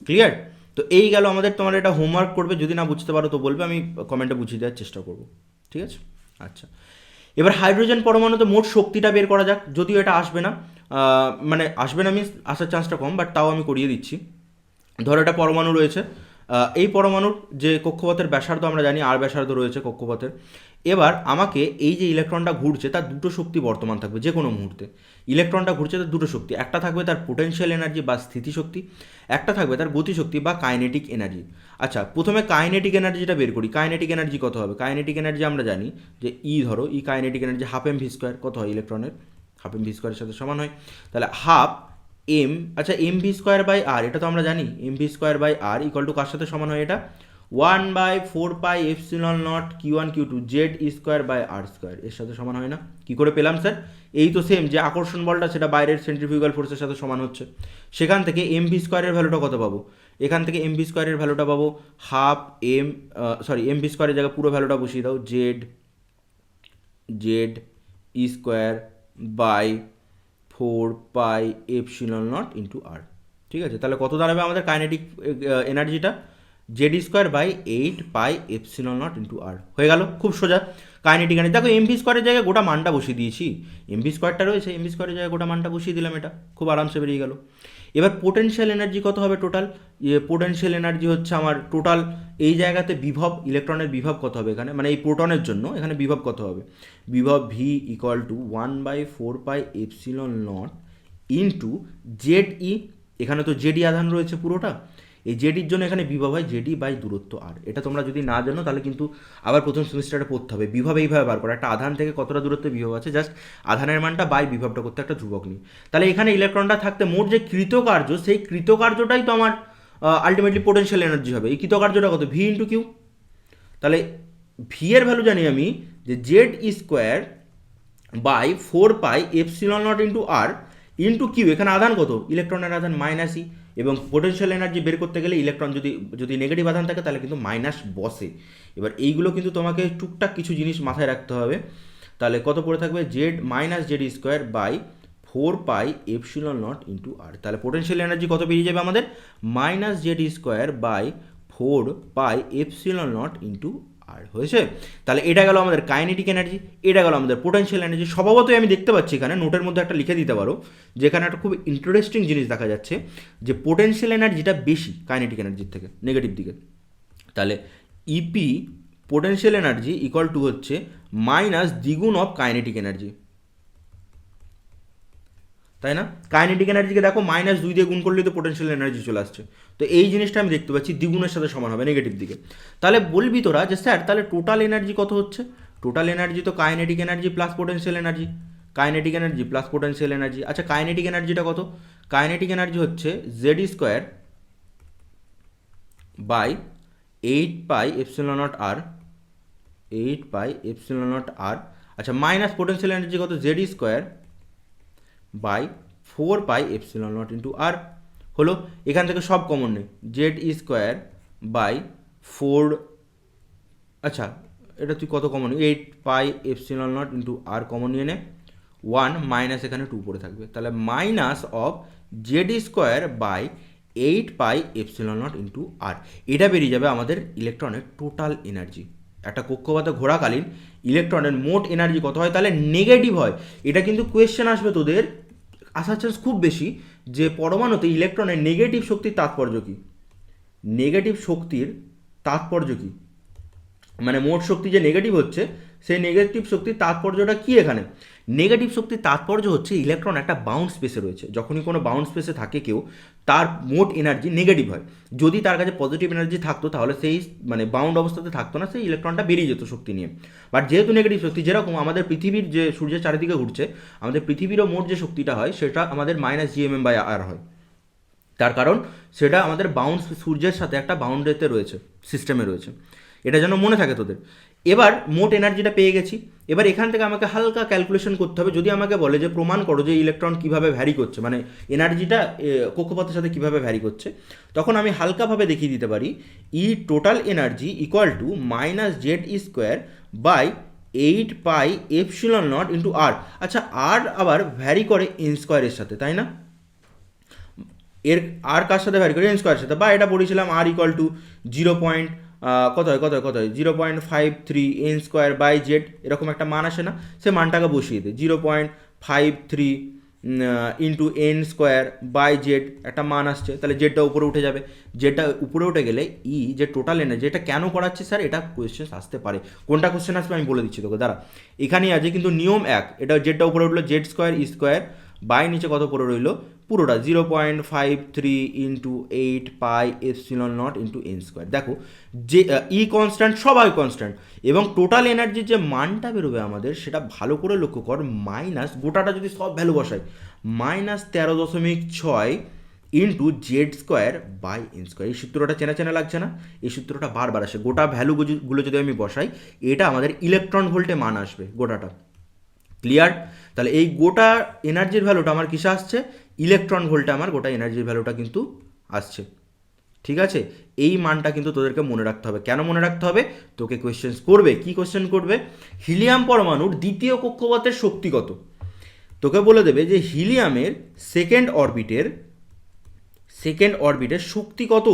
S1: ক্লিয়ার? তো এই গেল আমাদের, তোমার এটা হোমওয়ার্ক করবে, যদি না বুঝতে পারো তো বলবে, আমি কমেন্টে বুঝিয়ে দেওয়ার চেষ্টা করব, ঠিক আছে। আচ্ছা এবার হাইড্রোজেন পরমাণুতে মোট শক্তিটা বের করা যাক, যদিও এটা আসবে না, মানে আসবে না মিন্স আসার চান্সটা কম, বাট তাও আমি করিয়ে দিচ্ছি। ধরো এটা পরমাণু রয়েছে, এই পরমাণুর যে কক্ষপথের ব্যাসার্ধ আমরা জানি আর ব্যাসার্ধ রয়েছে কক্ষপথের। এবার আমাকে এই যে ইলেকট্রনটা ঘুরছে তার দুটো শক্তি বর্তমান থাকবে যে কোনো মুহূর্তে, ইলেকট্রনটা ঘুরছে তার দুটো শক্তি, একটা থাকবে তার পোটেনশিয়াল এনার্জি বা স্থিতিশক্তি, একটা থাকবে তার গতিশক্তি বা কাইনেটিক এনার্জি। আচ্ছা প্রথমে কাইনেটিক এনার্জিটা বের করি। কাইনেটিক এনার্জি কত হবে, কাইনেটিক এনার্জি আমরা জানি যে ধরো kinetic energy half M V square, কত হয় ইলেকট্রনের, হাফ এম ভি স্কোয়ারের সাথে সমান হয়, তাহলে হাফ এম, আচ্ছা m V square by r, এটা তো আমরা জানি m V square by r equal to কার সাথে সমান হয়, এটা 1/4πε0 q1 q2 Z square by r square, এর সাথে সমান হয় না। কি করে পেলাম স্যার, এই তো সেম যে আকর্ষণ বলটা সেটা বাইরের সেন্ট্রিফিউগাল ফোর্সের সাথে সমান হচ্ছে, সেখান থেকে এম ভি স্কোয়ারের ভ্যালুটা কত পাবো, এখান থেকে এম ভি স্কোয়ারের ভ্যালুটা পাবো half m, sorry m v স্কোয়ারের জায়গায় পুরো ভ্যালুটা বসিয়ে দাও, Z Z e square by 4πε0 into r. ঠিক আছে, তাহলে কত দাঁড়াবে আমাদের কাইনেটিক এনার্জিটা? Z square by 8πε0 into r. হয়ে গেল, খুব সোজা কাইনেটিক এনার্জি। দেখো এমভি স্কোয়ারের জায়গায় গোটা মানটা বসিয়ে দিয়েছি, এমভি স্কোয়ারটা রয়েছে, এমভি স্কোয়ারের জায়গায় গোটা মানটা বসিয়ে দিলাম, এটা খুব আরামসে বেরিয়ে গেল। এবার পোটেনশিয়াল এনার্জি কত হবে টোটাল? পোটেনশিয়াল এনার্জি হচ্ছে আমার টোটাল এই জায়গাতে বিভব, ইলেকট্রনের বিভব কত হবে এখানে, মানে এই প্রোটনের জন্য এখানে বিভব কত হবে? বিভব v equal to 1/4πε0 into Z e, এখানে তো জেডি আধান রয়েছে পুরোটা, এই জেডির জন্য এখানে বিভব হয় জেডি বাই দূরত্ব আর। এটা তোমরা যদি না জানো তাহলে কিন্তু আবার প্রথম সেমিস্টারে পড়তে হবে, বিভব এইভাবে বার করা, একটা আধান থেকে কতটা দূরত্বে বিভব আছে, জাস্ট আধানের মানটা বাই বিভবটা করতে একটা ধ্রুবক নিই। তাহলে এখানে ইলেকট্রনটা থাকতে মোট যে কৃতকার্য, সেই কৃতকার্যটাই তো আমার আলটিমেটলি পোটেনশিয়াল এনার্জি হবে। এই কৃতকার্যটা কত? V into q. তাহলে ভি এর ভ্যালু জানি আমি যে Z e square by 4πε0 into r into q, এখানে আধান কত? ইলেকট্রনের আধান -ই, এবং পোটেনশিয়াল এনার্জি বের করতে গেলে ইলেকট্রন যদি নেগেটিভ আধান থাকে তাহলে কিন্তু মাইনাস বসে। এবার এইগুলো কিন্তু তোমাকে টুকটাক কিছু জিনিস মাথায় রাখতে হবে। তাহলে কত পড়ে থাকবে? Z Z square by 4πε0 into r. তাহলে পোটেনশিয়াল এনার্জি কত বেরিয়ে যাবে আমাদের? Z square by 4πε0 into r. হয়েছে? তাহলে এটা গেল আমাদের কাইনেটিক এনার্জি, এটা গেল আমাদের পোটেনশিয়াল এনার্জি। স্বভাবতই আমি দেখতে পাচ্ছি এখানে নোটের মধ্যে একটা লিখে দিতে পারো, যেখানে একটা খুব ইন্টারেস্টিং জিনিস দেখা যাচ্ছে যে পোটেনশিয়াল এনার্জিটা বেশি কাইনেটিক এনার্জির থেকে নেগেটিভ দিকে। তাহলে E P potential energy equal to হচ্ছে মাইনাস দ্বিগুণ অফ কাইনেটিক এনার্জি, তাই না? কাইনেটিক এনার্জিকে দেখো -2 দিয়ে গুণ করলে তো পোটেনশিয়াল এনার্জি চলে আসছে। তো এই জিনিসটা আমি দেখতে পাচ্ছি দ্বিগুণের সাথে সমান হবে নেগেটিভ দিকে। তাহলে বলবি তোরা যে স্যার তাহলে টোটাল এনার্জি কত হচ্ছে? টোটাল এনার্জি তো kinetic energy plus potential energy, kinetic energy plus potential energy. আচ্ছা কাইনেটিক এনার্জিটা কত? কাইনেটিক এনার্জি হচ্ছে জেড স্কোয়ার বাই 8πε0 আর, 8πε0 আর। আচ্ছা মাইনাস পোটেনশিয়াল এনার্জি কত? জেড স্কোয়ার বাই 4πε0 ইন্টু আর। হলো, এখান থেকে সব কমন নেই, জেড স্কোয়ার বাই 4, আচ্ছা এটা তুই কত কমন? 8πε0 ইন্টু আর কমন নিয়ে নে, 1 মাইনাস এখানে 2 পড়ে থাকবে, তাহলে minus of Z square by 8πε0 into r. এটা বেরিয়ে যাবে আমাদের ইলেকট্রনের টোটাল এনার্জি। একটা কক্ষপথে ঘোরাকালীন ইলেকট্রনের মোট এনার্জি কত হয়? তাহলে নেগেটিভ হয়। এটা কিন্তু কোয়েশ্চেন আসবে তোদের, আসার চান্স খুব বেশি, যে পরমাণুতে ইলেকট্রনের নেগেটিভ শক্তির তাৎপর্য কী? নেগেটিভ শক্তির তাৎপর্য কী, মানে মোট শক্তি যে নেগেটিভ হচ্ছে সেই নেগেটিভ শক্তির তাৎপর্যটা কী এখানে? নেগেটিভ শক্তির তাৎপর্য হচ্ছে ইলেকট্রন একটা বাউন্ড স্পেসে রয়েছে, যখনই কোনো বাউন্ড স্পেসে থাকে কেউ, তার মোট এনার্জি নেগেটিভ হয়। যদি তার কাছে পজিটিভ এনার্জি থাকতো তাহলে সেই মানে বাউন্ড অবস্থাতে থাকতো না, সেই ইলেকট্রনটা বেরিয়ে যেত শক্তি নিয়ে। বাট যেহেতু নেগেটিভ শক্তি, যেরকম আমাদের পৃথিবীর যে সূর্যের চারিদিকে ঘুরছে, আমাদের পৃথিবীরও মোট যে শক্তিটা হয় সেটা আমাদের -gmm/r হয়। তার কারণ সেটা আমাদের বাউন্ড সূর্যের সাথে একটা বাউন্ডেতে রয়েছে, সিস্টেমে রয়েছে। এটা যেন মনে থাকে তোদের। এবার মোট এনার্জিটা পেয়ে গেছি, এবার এখান থেকে আমাকে হালকা ক্যালকুলেশন করতে হবে। যদি আমাকে বলে যে প্রমাণ করো যে ইলেকট্রন কীভাবে ভ্যারি করছে, মানে এনার্জিটা কক্ষপথের সাথে কীভাবে ভ্যারি করছে, তখন আমি হালকাভাবে দেখিয়ে দিতে পারি ই total energy equal to Z square by 8πε0 into r. আচ্ছা আর আবার ভ্যারি করে এন স্কোয়ারের সাথে, তাই না? এর আর কার সাথে ভ্যারি করে? এন স্কোয়ারের সাথে। বা এটা পড়েছিলাম r equal to 0.53 n square by Z, এরকম একটা মান আসে না? সে মানটাকে বসিয়ে দে, 0.53 into n square by Z একটা মান আসছে, তাহলে জেডটা উপরে উঠে যাবে। জেডটা উপরে উঠে গেলে ই যে টোটাল এনার্জি, এটা কেন করাচ্ছে স্যার? এটা কোয়েশ্চেন আসতে পারে। কোনটা কোয়েশ্চেন আসবে আমি বলে দিচ্ছি তোকে, দাঁড়া। এখানেই আছে কিন্তু নিয়ম এক, এটা জেডটা উপরে উঠলো, Z square E square by নিচে কত পড়ে রইলো পুরোটা 0.53 ইন্টু 8πε0 ইন্টু এন স্কোয়ার। দেখো যে ই কনস্ট্যান্ট, সবাই কনস্ট্যান্ট, এবং টোটাল এনার্জির যে মানটা বেরোবে আমাদের সেটা ভালো করে লক্ষ্য কর, মাইনাস গোটাটা যদি সব ভ্যালু বসাই -13.6 into Z square by N square. এই সূত্রটা চেনা চেনা লাগছে না? এই সূত্রটা বারবার আসে। গোটা ভ্যালুগুলো যদি আমি বসাই, এটা আমাদের ইলেকট্রন ভোল্টে মান আসবে গোটাটা। ক্লিয়ার? তাহলে এই গোটা এনার্জির ভ্যালুটা আমার কিসে আসছে? ইলেকট্রন ভোল্টে আমার গোটা এনার্জির ভ্যালুটা কিন্তু আসছে। ঠিক আছে, এই মানটা কিন্তু তোদেরকে মনে রাখতে হবে। কেন মনে রাখতে হবে? তোকে কোয়েশ্চেন্স করবে। কি কোয়েশ্চেন করবে? হিলিয়াম পরমাণুর দ্বিতীয় কক্ষপথের শক্তি কত? তোকে বলে দেবে যে হিলিয়ামের সেকেন্ড অরবিটের শক্তি কত?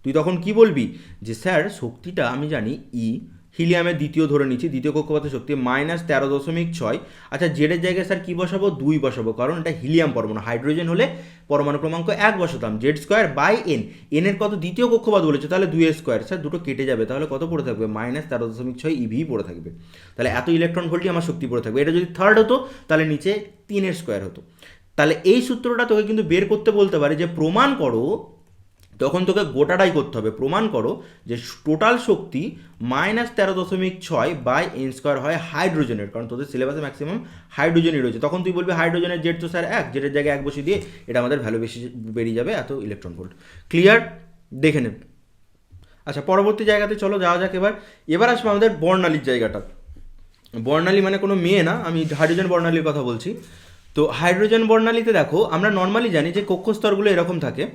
S1: তুই তখন কি বলবি? যে স্যার শক্তিটা আমি জানি হিলিয়ামের দ্বিতীয় ধরে নিচ্ছি, দ্বিতীয় কক্ষপথের শক্তি -13.6। আচ্ছা, জেডের জায়গায় স্যার কী বসাবো? 2 বসাবো, কারণ এটা হিলিয়াম পরমাণু। হাইড্রোজেন হলে পরমাণু ক্রমাঙ্ক 1 বসাতাম, Z² এনের কত? দ্বিতীয় কক্ষপথ বলেছে, তাহলে 2 স্যার দুটো কেটে যাবে, তাহলে কত পড়ে থাকবে? -13.6 ইভি পড়ে থাকবে। তাহলে এত ইলেকট্রন ভোল্টই আমার শক্তি পড়ে থাকবে। এটা যদি থার্ড হতো তাহলে নিচে 3 হতো। তাহলে এই সূত্রটা তোকে কিন্তু বের করতে বলতে পারে যে প্রমাণ করো, তখন তোকে গোটাটাই করতে হবে। প্রমাণ করো যে টোটাল শক্তি -13.6/n² হয় হাইড্রোজেনের, কারণ তোদের সিলেবাসে ম্যাক্সিমাম হাইড্রোজেনই রয়েছে। তখন তুই বলবি হাইড্রোজেনের জেড তো স্যার 1, জেডের জায়গায় 1 বসিয়ে দিয়ে এটা আমাদের ভ্যালু বেশি বেরিয়ে যাবে, এত ইলেকট্রন ভোল্ট। ক্লিয়ার? দেখে নেব। আচ্ছা, পরবর্তী জায়গাতে চলো যাওয়া যাক। এবার আসবে আমাদের বর্ণালীর জায়গাটা। বর্ণালী মানে কোনো মেয়ে না, আমি হাইড্রোজেন বর্ণালীর কথা বলছি। তো হাইড্রোজেন বর্ণালীতে দেখো, আমরা নর্মালি জানি যে কক্ষস্তরগুলো এরকম থাকে,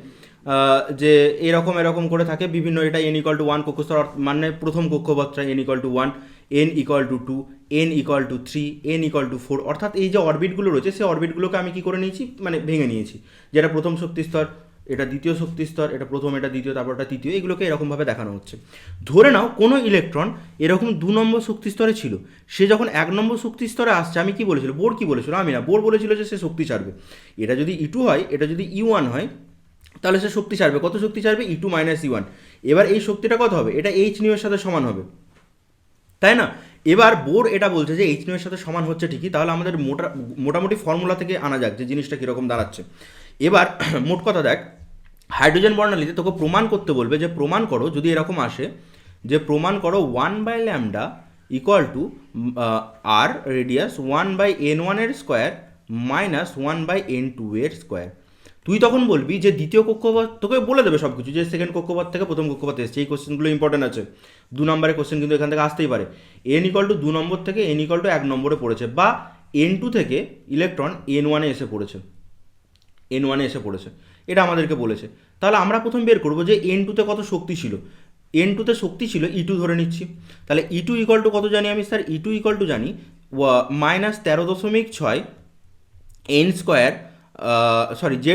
S1: যে এরকম করে থাকে বিভিন্ন। এটা n=1 কক্ষস্তর, মানে প্রথম কক্ষপথটা n=1, n=2, n=3, n=4, অর্থাৎ এই যে অরবিটগুলো রয়েছে সেই অরবিটগুলোকে আমি কি করে নিয়েছি, মানে ভেঙে নিয়েছি। যেটা প্রথম শক্তি স্তর, এটা দ্বিতীয় শক্তি স্তর, এটা প্রথম, এটা দ্বিতীয়, তারপর এটা তৃতীয়, এগুলোকে এরকমভাবে দেখানো হচ্ছে। ধরে নাও কোনো ইলেকট্রন এরকম 2 নম্বর শক্তি স্তরে ছিল, সে যখন 1 নম্বর শক্তি স্তরে আসছে, আমি কি বলেছিল? বোর কি বলেছিল? আমি না, বোর বলেছিল যে সে শক্তি ছাড়বে। এটা যদি E2 হয়, এটা যদি E1 হয়, তাহলে সে শক্তি ছাড়বে। কত শক্তি ছাড়বে? E2 - E1। এবার এই শক্তিটা কত হবে? এটা h এর সাথে সমান হবে, তাই না? এবার বোর এটা বলছে যে h এর সাথে সমান হচ্ছে ঠিকই, তাহলে আমাদের মোটামুটি ফর্মুলা থেকে আনা যাক যে জিনিসটা কীরকম দাঁড়াচ্ছে। এবার মোট কথা দেখ, হাইড্রোজেন বর্ণালীতে তোকে প্রমাণ করতে বলবে যে প্রমাণ করো, যদি এরকম আসে যে প্রমাণ করো 1/λ = r রেডিয়াস 1/n1² - 1/n2²। তুই তখন বলবি যে দ্বিতীয় কক্ষপথ, তোকে বলে দেবে সব কিছু, যে সেকেন্ড কক্ষপথ থেকে প্রথম কক্ষপথে এসছে। এই কোশ্চেনগুলো ইম্পর্টেন্ট আছে, 2 নম্বরের কোশ্চেন কিন্তু এখান থেকে আসতেই পারে। n=2 নম্বর থেকে n=1 নম্বরে পড়েছে, বা n2 থেকে ইলেকট্রন n1 এসে পড়েছে, এটা আমাদেরকে বলেছে। তাহলে আমরা প্রথম বের করবো যে n2-তে কত শক্তি ছিল। n2-তে শক্তি ছিল E2 ধরে নিচ্ছি। তাহলে E2 কত জানি আমি? স্যার E2 জানি -13.6 Z²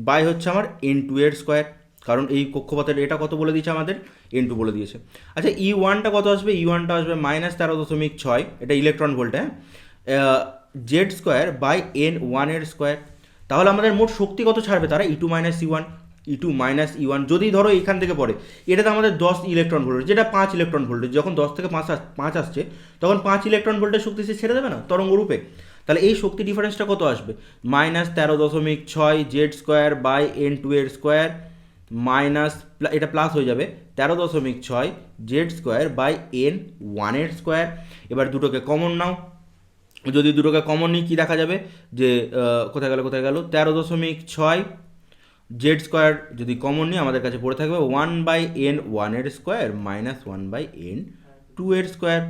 S1: বাই হচ্ছে আমার n2², কারণ এই কক্ষপথের এটা কত বলে দিয়েছে আমাদের? n2 বলে দিয়েছে। আচ্ছা, E1টা কত আসবে? E1টা আসবে -13.6, এটা ইলেকট্রন ভোল্ট, হ্যাঁ, Z² বাই n1²। তাহলে আমাদের মোট শক্তি কত ছাড়বে তারা? E2 - E1 যদি ধরো এখান থেকে পড়ে, এটাতে আমাদের 10 ইলেকট্রন ভোল্ট, যেটা 5 ইলেকট্রন ভোল্টেজ। যখন 10 থেকে 5 আসছে, তখন 5 ইলেকট্রন ভোল্টের শক্তি সে ছেড়ে দেবে না তরঙ্গরূপে? তাহলে এই শক্তি ডিফারেন্সটা কত আসবে? -13.6 Z² বাই n2² মাইনাস, এটা প্লাস হয়ে যাবে 13.6 Z² বাই n1²। এবার দুটোকে কমন নাও, যদি দুটোকে কমন নিই কী দেখা যাবে? যে কোথায় গেল 13.6 Z² যদি কমন নিই আমাদের কাছে পড়ে থাকবে 1/n1² - 1/n2²।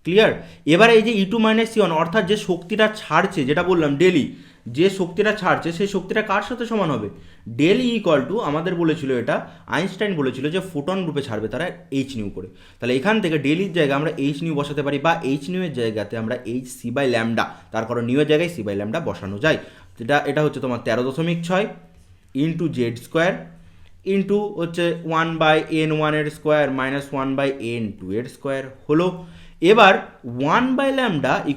S1: ক্লিয়ার? এবার এই যে E2 - E1, অর্থাৎ যে শক্তিটা ছাড়ছে, যেটা বললাম ডেলি, যে শক্তিটা ছাড়ছে সেই শক্তিটা কার সাথে সমান হবে? ডেল E আমাদের বলেছিল, এটা আইনস্টাইন বলেছিল যে ফোটন রূপে ছাড়বে তারা h নিউ করে। তাহলে এখান থেকে ডেলির জায়গায় আমরা h নিউ বসাতে পারি, বা h নিউ এর জায়গাতে আমরা hc/λ, তার কারণ নিউ এর জায়গায় c/λ বসানো যায়। এটা হচ্ছে তোমার 13.6 ইন্টু Z² ইন্টু হচ্ছে 1/n1² - 1/n2² হলো। এবার 1/λ =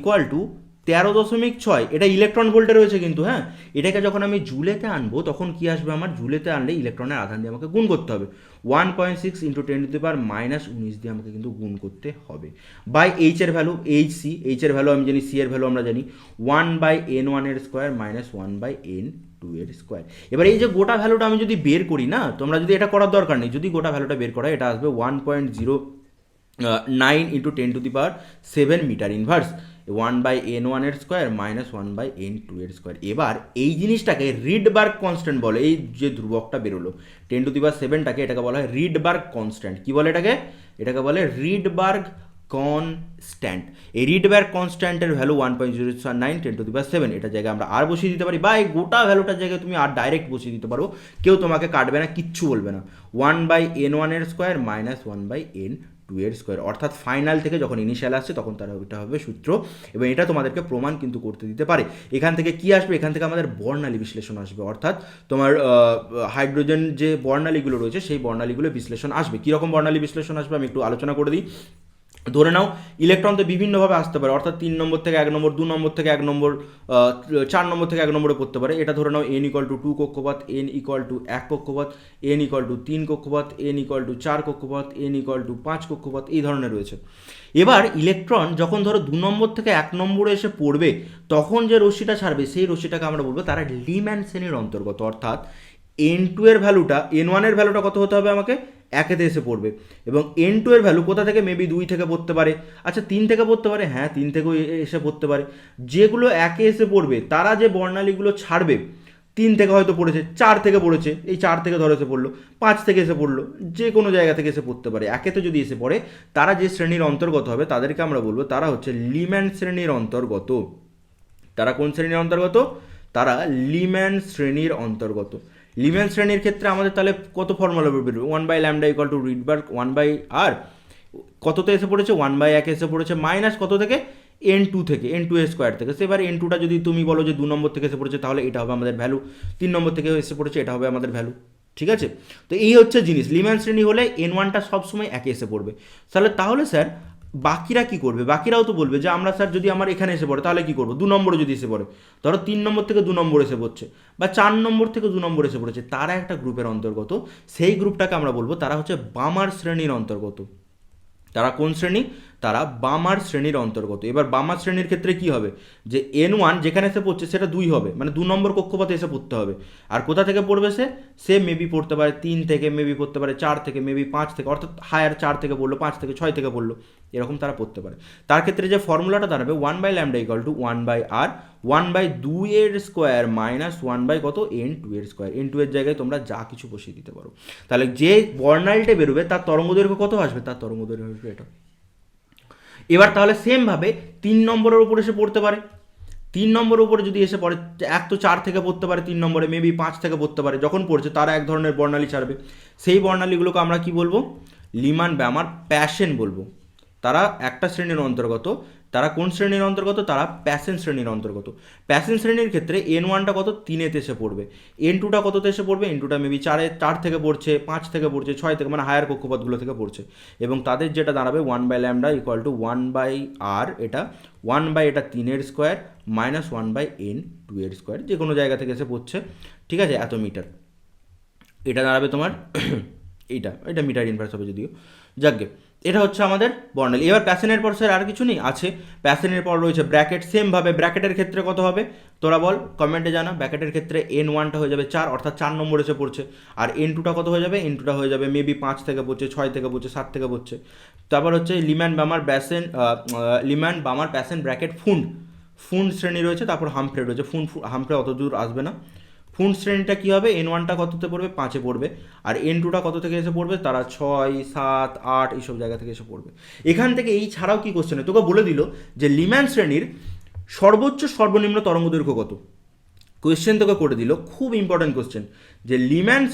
S1: 13.6, এটা ইলেকট্রন ভোল্টে রয়েছে কিন্তু, হ্যাঁ, এটাকে যখন আমি জুলেতে আনবো তখন কি আসবে আমার? জুলেতে আনলে ইলেকট্রনের আধান দিয়ে আমাকে গুণ করতে হবে, 1.6 × 10⁻⁻19 দিয়ে আমাকে কিন্তু গুণ করতে হবে। বাই h এর ভ্যালু hc, h এর ভ্যালু আমি জানি, c এর ভ্যালু আমরা জানি 1/n1² - 1/n2²। এবার এই যে গোটা ভ্যালুটা আমি যদি বের করি না, তোমরা যদি এটা করার দরকার নেই, যদি গোটা ভ্যালুটা বের করা, এটা আসবে 1.09 × 10⁷ মিটার ইনভার্স 1/n1² - 1/n2²। এবার এই জিনিসটাকে রিডবার্গ কনস্ট্যান্ট বলে। এই যে ধ্রুবকটা বেরোলো 10⁷টাকে, এটাকে বলা হয় রিডবার্গ কনস্ট্যান্ট। কি বলে এটাকে? এটাকে বলে রিডবার্গ কনস্ট্যান্ট। এই রিডব্যাক কনস্ট্যান্টের ভ্যালু 1.069 10⁷, এটার জায়গায় আমরা আর বসিয়ে দিতে পারি, বা এই গোটা ভ্যালুটার জায়গায় তুমি আর ডাইরেক্ট বসিয়ে দিতে পারো, কেউ তোমাকে কাটবে না, কিচ্ছু বলবে না। 1/n1 মাইনাস 1/n2, অর্থাৎ ফাইনাল থেকে যখন ইনিশিয়াল আসছে তখন তারা ওইটা হবে সূত্র, এবং এটা তোমাদেরকে প্রমাণ কিন্তু করতে দিতে পারে। এখান থেকে কি আসবে? এখান থেকে আমাদের বর্ণালী বিশ্লেষণ আসবে, অর্থাৎ তোমার হাইড্রোজেন যে বর্ণালীগুলো রয়েছে সেই বর্ণালীগুলো বিশ্লেষণ আসবে। কীরকম বর্ণালী বিশ্লেষণ আসবে আমি একটু আলোচনা করে দিই। ধরে নাও ইলেকট্রন তো বিভিন্নভাবে আসতে পারে, অর্থাৎ 3 নম্বর থেকে 1 নম্বর, 2 নম্বর থেকে 1 নম্বর, 4 নম্বর থেকে 1 নম্বরে পড়তে পারে। এটা ধরে নাও n=2 কক্ষপথ, n=1 কক্ষপথ, n=3 কক্ষপথ, n=4 কক্ষপথ, n=5 কক্ষপথ, এই ধরনের রয়েছে। এবার ইলেকট্রন যখন ধরো 2 নম্বর থেকে 1 নম্বরে এসে পড়বে, তখন যে রশ্মিটা ছাড়বে সেই রশ্মিটাকে আমরা বলবো তারা লিম্যান শ্রেণীর অন্তর্গত, অর্থাৎ n2 এর ভ্যালুটা, n1 এর ভ্যালুটা কত হতে হবে আমাকে? 1-এতে এসে পড়বে, এবং n2 এর ভ্যালু কোথা থেকে? মেবি 2 থেকে পড়তে পারে, আচ্ছা 3 থেকে পড়তে পারে, হ্যাঁ 3 থেকেও এসে পড়তে পারে। যেগুলো 1-এ এসে পড়বে তারা যে বর্ণালীগুলো ছাড়বে, 3 থেকে হয়তো পড়েছে, 4 থেকে পড়েছে, এই 4 থেকে ধরে এসে পড়লো, 5 থেকে এসে পড়লো, যে কোনো জায়গা থেকে এসে পড়তে পারে। 1-এতে যদি এসে পড়ে তারা যে শ্রেণীর অন্তর্গত হবে তাদেরকে আমরা বলবো তারা হচ্ছে লিম্যান শ্রেণীর অন্তর্গত। তারা কোন শ্রেণীর অন্তর্গত? তারা লিম্যান শ্রেণীর অন্তর্গত। লিম্যান শ্রেণীর ক্ষেত্রে আমাদের তাহলে কত ফর্মুলা বেরোবে? 1/λ=রিডবার্গ 1/r, কততে এসে পড়েছে? 1/1 এসে পড়েছে, মাইনাস কত থেকে? n2 থেকে, n2² থেকে। সেবার n2টা যদি তুমি বলো যে 2 নম্বর থেকে এসে পড়েছে, তাহলে এটা হবে আমাদের ভ্যালু, 3 নম্বর থেকে এসে পড়েছে, এটা হবে আমাদের ভ্যালু। ঠিক আছে, তো এই হচ্ছে জিনিস। লিম্যান শ্রেণী হলে n1টা সবসময় 1-এ এসে পড়বে। তাহলে স্যার বাকিরা কি করবে? বাকিরাও তো বলবে যে আমরা স্যার যদি আমার এখানে এসে পড়ে তাহলে কি করবো? 2 নম্বরে যদি এসে পড়ে, ধরো 3 নম্বর থেকে 2 নম্বর এসে পড়ছে, বা 4 নম্বর থেকে 2 নম্বর এসে পড়েছে, তারা একটা গ্রুপের অন্তর্গত। সেই গ্রুপটাকে আমরা বলবো তারা হচ্ছে বামার শ্রেণীর অন্তর্গত। তারা কোন শ্রেণী? তারা বামার শ্রেণীর অন্তর্গত। এবার বামার শ্রেণীর ক্ষেত্রে কি হবে? যে n1 যেখানে এসে পড়ছে সেটা 2 হবে, মানে 2 নম্বর কক্ষপথে এসে পড়তে হবে। আর কোথা থেকে পড়বে? সে মেবি পড়তে পারে 3 থেকে, মেবি পড়তে পারে 4 থেকে, মেবি 5 থেকে, অর্থাৎ হায়ার 4 থেকে পড়লো, 5 থেকে, 6 থেকে পড়লো, এরকম তারা পড়তে পারে। তার ক্ষেত্রে যে ফর্মুলাটা দাঁড়াবে 1/λ=1/r, 1/2² মাইনাস 1/কত? n2²। n2 এর জায়গায় তোমরা যা কিছু বসিয়ে দিতে পারো। তাহলে যে বর্ণালীটা বেরোবে তার তরঙ্গদৈর্ঘ্য কত আসবে? তার তরঙ্গদৈর্ঘ্য আসবে এটা। এবার তাহলে সেমভাবে 3 নম্বরের উপর এসে পড়তে পারে। 3 নম্বরের উপরে যদি এসে পড়ে, এক তো 4 থেকে পড়তে পারে, 3 নম্বরে মেবি 5 থেকে পড়তে পারে, যখন পড়ছে তারা এক ধরনের বর্ণালী ছাড়বে। সেই বর্ণালীগুলোকে আমরা কি বলবো? লিমান ব্যামার প্যাশেন বলবো। তারা একটা শ্রেণীর অন্তর্গত। তারা কোন শ্রেণীর অন্তর্গত? তারা প্যাসেন শ্রেণীর অন্তর্গত। প্যাসেন শ্রেণীর ক্ষেত্রে n1টা কত? 3-এতে এসে পড়বে, n2টা কততে এসে পড়বে? n2টা মেবি 4 থেকে পড়ছে, 5 থেকে পড়ছে, 6 থেকে, মানে হায়ার কক্ষপথগুলো থেকে পড়ছে, এবং তাদের যেটা দাঁড়াবে 1/λ=1/r, এটা 1/ এটা 3² মাইনাস 1/n2², যে কোনো জায়গা থেকে এসে পড়ছে। ঠিক আছে, এত মিটার, এটা দাঁড়াবে তোমার এটা মিটার ইনভার্স হবে যদিও, যাকগে, এটা হচ্ছে আমাদের বর্ণালী। এবার প্যাসেনের পর স্যার আর কিছু নেই, আছে প্যাসেনের পর রয়েছে ব্র্যাকেট। সেমভাবে ব্র্যাকেটের ক্ষেত্রে কত হবে তোরা বল, কমেন্টে জানা। ব্র্যাকেটের ক্ষেত্রে n1টা হয়ে যাবে 4, অর্থাৎ 4 নম্বর এসে পড়ছে, আর n2টা কত হয়ে যাবে? n2টা হয়ে যাবে মেবি 5 থেকে পড়ছে, 6 থেকে পড়ছে, 7 থেকে পড়ছে। তারপর হচ্ছে লিম্যান বামার প্যাসেন ব্র্যাকেট ফুন্ড শ্রেণী রয়েছে, তারপর হামফ্রে রয়েছে। হামফ্রে অত দূর আসবে না। ফুন্ড শ্রেণীটা কী হবে? n1টা কততে পড়বে? 5-এ পড়বে, আর n2টা কত থেকে এসে পড়বে? তারা 6, 7, 8 এইসব জায়গা থেকে এসে পড়বে। এখান থেকে এই ছাড়াও কী কোশ্চেন হয়, তোকে বলে দিল যে লিম্যান শ্রেণীর সর্বোচ্চ সর্বনিম্ন তরঙ্গদৈর্ঘ্য কত। কোয়েশ্চেন তোকে করে দিল, খুব ইম্পর্টেন্ট কোশ্চেন, যে লিম্যান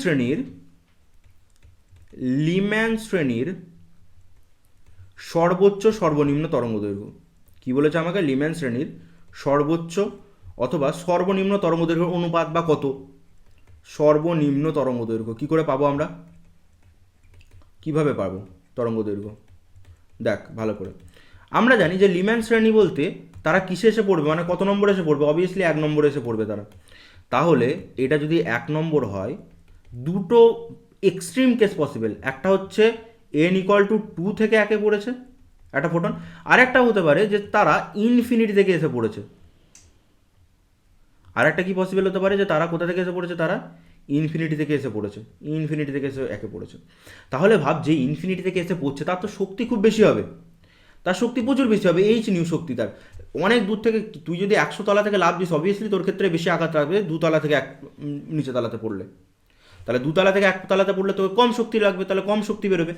S1: শ্রেণীর সর্বোচ্চ সর্বনিম্ন তরঙ্গদৈর্ঘ্য কী বলেছে আমাকে? লিম্যান শ্রেণীর সর্বোচ্চ অথবা সর্বনিম্ন তরঙ্গদৈর্ঘ্যের অনুপাত বা কত? সর্বনিম্ন তরঙ্গদৈর্ঘ্য কী করে পাবো আমরা? কিভাবে পাবো তরঙ্গদৈর্ঘ্য? দেখ ভালো করে, আমরা জানি যে লিম্যান শ্রেণী বলতে তারা কিসে এসে পড়বে, মানে কত নম্বরে এসে পড়বে? অবভিয়াসলি 1 নম্বরে এসে পড়বে তারা। তাহলে এটা যদি 1 নম্বর হয়, দুটো এক্সট্রিম কেস পসিবল। একটা হচ্ছে n=2 থেকে 1-এ পড়েছে একটা ফোটন, আর একটা হতে পারে যে তারা ইনফিনিটি থেকে এসে পড়েছে। আর একটা কি পসিবল হতে পারে যে তারা কোথা থেকে এসে পড়েছে? তারা ইনফিনিটি থেকে এসে পড়েছে, ইনফিনিটি থেকে এসে 1-এ পড়েছে। তাহলে ভাব, যে ইনফিনিটি থেকে এসে পড়ছে তার তো শক্তি খুব বেশি হবে, তার শক্তি প্রচুর বেশি হবে, নিউ শক্তি তার। অনেক দূর থেকে তুই যদি 100 তলা থেকে লাভ দিস, অবভিয়াসলি তোর ক্ষেত্রে বেশি আঘাত লাগবে 2 তলা থেকে নিচে তলাতে পড়লে। তাহলে 2 তলা থেকে 1 তলাতে পড়লে তোকে কম শক্তি লাগবে, তাহলে কম শক্তি বেরোবে।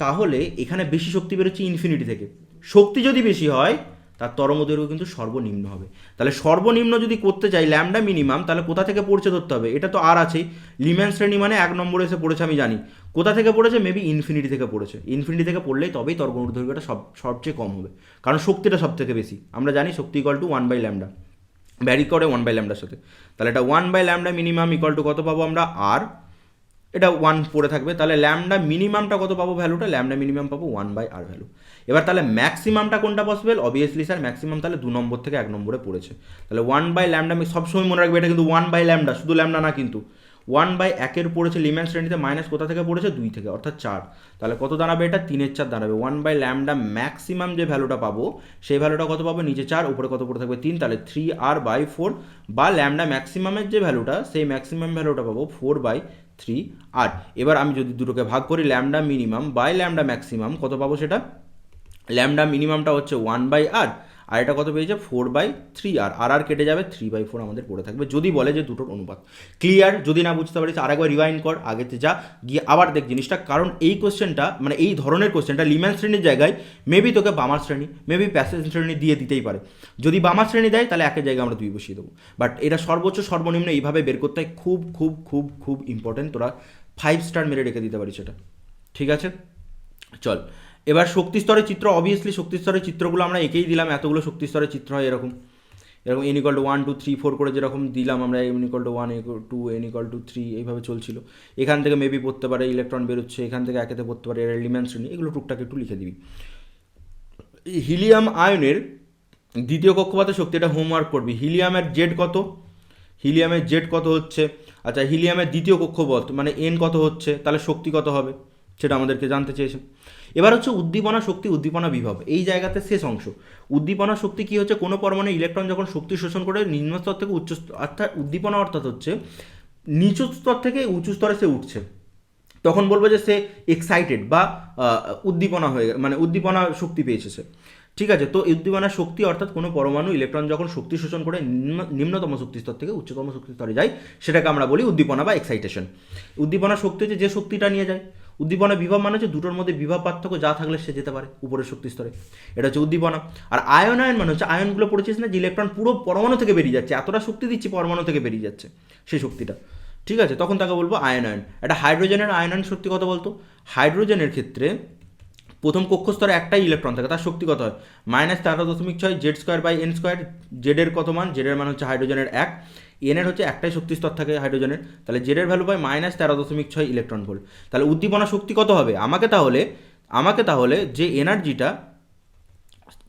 S1: তাহলে এখানে বেশি শক্তি বেরোচ্ছে ইনফিনিটি থেকে, শক্তি যদি বেশি হয় তার তরঙ্গ দৈর্ঘ্য কিন্তু সর্বনিম্ন হবে। তাহলে সর্বনিম্ন যদি করতে চাই ল্যামডা মিনিমাম, তাহলে কোথা থেকে পড়ছে ধরতে হবে, এটা তো আর আছেই, লিম্যান শ্রেণী মানে 1 নম্বরে এসে পড়েছে আমি জানি। কোথা থেকে পড়েছে, মেবি ইনফিনিটি থেকে পড়েছে। ইনফিনিটি থেকে পড়লেই তবেই তরঙ্গ দৈর্ঘ্যটা সবচেয়ে কম হবে, কারণ শক্তিটা সব থেকে বেশি। আমরা জানি শক্তি ইকুয়াল টু 1/λ, ভ্যারি করে 1/λ সাথে। তাহলে এটা 1/λ মিনিমাম ইকুয়াল টু কত পাবো আমরা, আর এটা 1 পড়ে থাকবে। তাহলে ল্যামডা মিনিমামটা কত পাবো, ভ্যালুটা ল্যামডা মিনিমাম পাবো 1/r ভ্যালু। এবার তাহলে ম্যাক্সিমামটা কোনটা পসিবল, অবভিয়াসলি স্যার ম্যাক্সিমাম তাহলে 2 নম্বর থেকে 1 নম্বরে পড়েছে। তাহলে 1/λ সবসময় মনে রাখবে, এটা কিন্তু 1/λ, শুধু ল্যামডা না কিন্তু 1/1 পড়েছে লিম্যান শ্রেণীতে, মাইনাস কোথা থেকে পড়েছে 2 থেকে, অর্থাৎ 4। তাহলে কত দাঁড়াবে, এটা 3/4 দাঁড়াবে। 1/λ ম্যাক্সিমাম যে ভ্যালুটা পাবো সেই ভ্যালুটা কত পাবো, নিচে 4 উপরে কত পড়ে থাকবে 3, তাহলে 3r/4, বা ল্যামডা ম্যাক্সিমামের যে ভ্যালুটা সেই ম্যাক্সিমাম ভ্যালুটা পাবো 4/3r। এবার আমি যদি দুটোকে ভাগ করি, lambda minimum by lambda maximum কত পাবো, সেটা ল্যামডা মিনিমামটা হচ্ছে 1/r, আর এটা কত পেয়েছে 4/3r, আর কেটে যাবে 3/4 আমাদের পড়ে থাকবে, যদি বলে যে দুটোর অনুপাত। ক্লিয়ার? যদি না বুঝতে পারিস আরেকবার রিওয়াইন্ড কর, আগেতে যা, গিয়ে আবার দেখ জিনিসটা, কারণ এই কোশ্চেনটা মানে এই ধরনের কোশ্চেনটা লিম্যান শ্রেণীর জায়গায় মেবি তোকে বামার শ্রেণী, মেবি প্যাসেজ শ্রেণী দিয়ে দিতেই পারে। যদি বামার শ্রেণী দেয় তাহলে একের জায়গায় আমরা 2 বসিয়ে দেবো। বাট এটা সর্বোচ্চ সর্বনিম্ন এইভাবে বের করতে হয়, খুব খুব খুব খুব ইম্পর্টেন্ট, তোরা 5 স্টার মেরে রেখে দিতে পারিস এটা। ঠিক আছে, চল এবার শক্তি স্তরের চিত্র। অবভিয়াসলি শক্তি স্তরের চিত্রগুলো আমরা এঁকেই দিলাম, এতগুলো শক্তি স্তরের চিত্র হয় এরকম এরকম n = 1 2 3 4 করে যেরকম দিলাম আমরা, n = 1 2 n = 3 এইভাবে চলছিল। এখান থেকে মেবি পড়তে পারে ইলেকট্রন বেরোচ্ছে, এখান থেকে একেতে পড়তে পারে এর লিম্যান শ্রেণী, এগুলো টুকটাক একটু লিখে দিবি। হিলিয়াম আয়নের দ্বিতীয় কক্ষপথের শক্তি, এটা হোমওয়ার্ক করবি। হিলিয়ামের জেড কত, হিলিয়ামের জেড কত হচ্ছে, আচ্ছা হিলিয়ামের দ্বিতীয় কক্ষপথ মানে n কত হচ্ছে, তাহলে শক্তি কত হবে সেটা আমাদেরকে জানতে চেয়েছে। এবার হচ্ছে উদ্দীপনা শক্তি, উদ্দীপনা বিভব, এই জায়গাতে শেষ অংশ। উদ্দীপনা শক্তি কি হচ্ছে, কোনো পরমাণু ইলেকট্রন যখন শক্তি শোষণ করে নিম্ন স্তর থেকে উচ্চ স্তর, অর্থাৎ উদ্দীপনা অর্থাৎ হচ্ছে নিচু স্তর থেকে উঁচু স্তরে সে উঠছে, তখন বলবো যে সে এক্সাইটেড বা উদ্দীপনা হয়ে মানে উদ্দীপনা শক্তি পেয়েছে সে। ঠিক আছে, তো উদ্দীপনা শক্তি অর্থাৎ কোনো পরমাণু ইলেকট্রন যখন শক্তি শোষণ করে নিম্নতম শক্তি স্তর থেকে উচ্চতম শক্তি স্তরে যায়, সেটাকে আমরা বলি উদ্দীপনা বা এক্সাইটেশন। উদ্দীপনা শক্তি হচ্ছে যে শক্তিটা নিয়ে যায়। উদ্দীপনা বিভব মানে হচ্ছে দুটোর মধ্যে বিভব পার্থক্য যা থাকলে সে যেতে পারে উপরের শক্তি স্তরে, এটা হচ্ছে উদ্দীপনা। আর আয়নায়ন মানে হচ্ছে, আয়নগুলো পড়েছিস না যে ইলেকট্রন পুরো পরমাণু থেকে বেরিয়ে যাচ্ছে, এতটা শক্তি দিচ্ছি পরমাণু থেকে বেরিয়ে যাচ্ছে সেই শক্তিটা। ঠিক আছে, তখন তাকে বলবো আয়নায়ন। একটা হাইড্রোজেনের আয়নায়ন শক্তি কত বলতো, হাইড্রোজেনের ক্ষেত্রে প্রথম কক্ষস্তরে একটাই ইলেকট্রন থাকে, তার শক্তি কত হয় -13.6 Z²/n²। জেডের কত মান, জেডের মান হচ্ছে হাইড্রোজেনের 1, এনের হচ্ছে একটাই শক্তি স্তর থাকে হাইড্রোজেনের, তাহলে জেডের ভ্যালু পাই -13.6 ইলেকট্রন ভোল্ট। তাহলে উদ্দীপনা শক্তি কত হবে, আমাকে তাহলে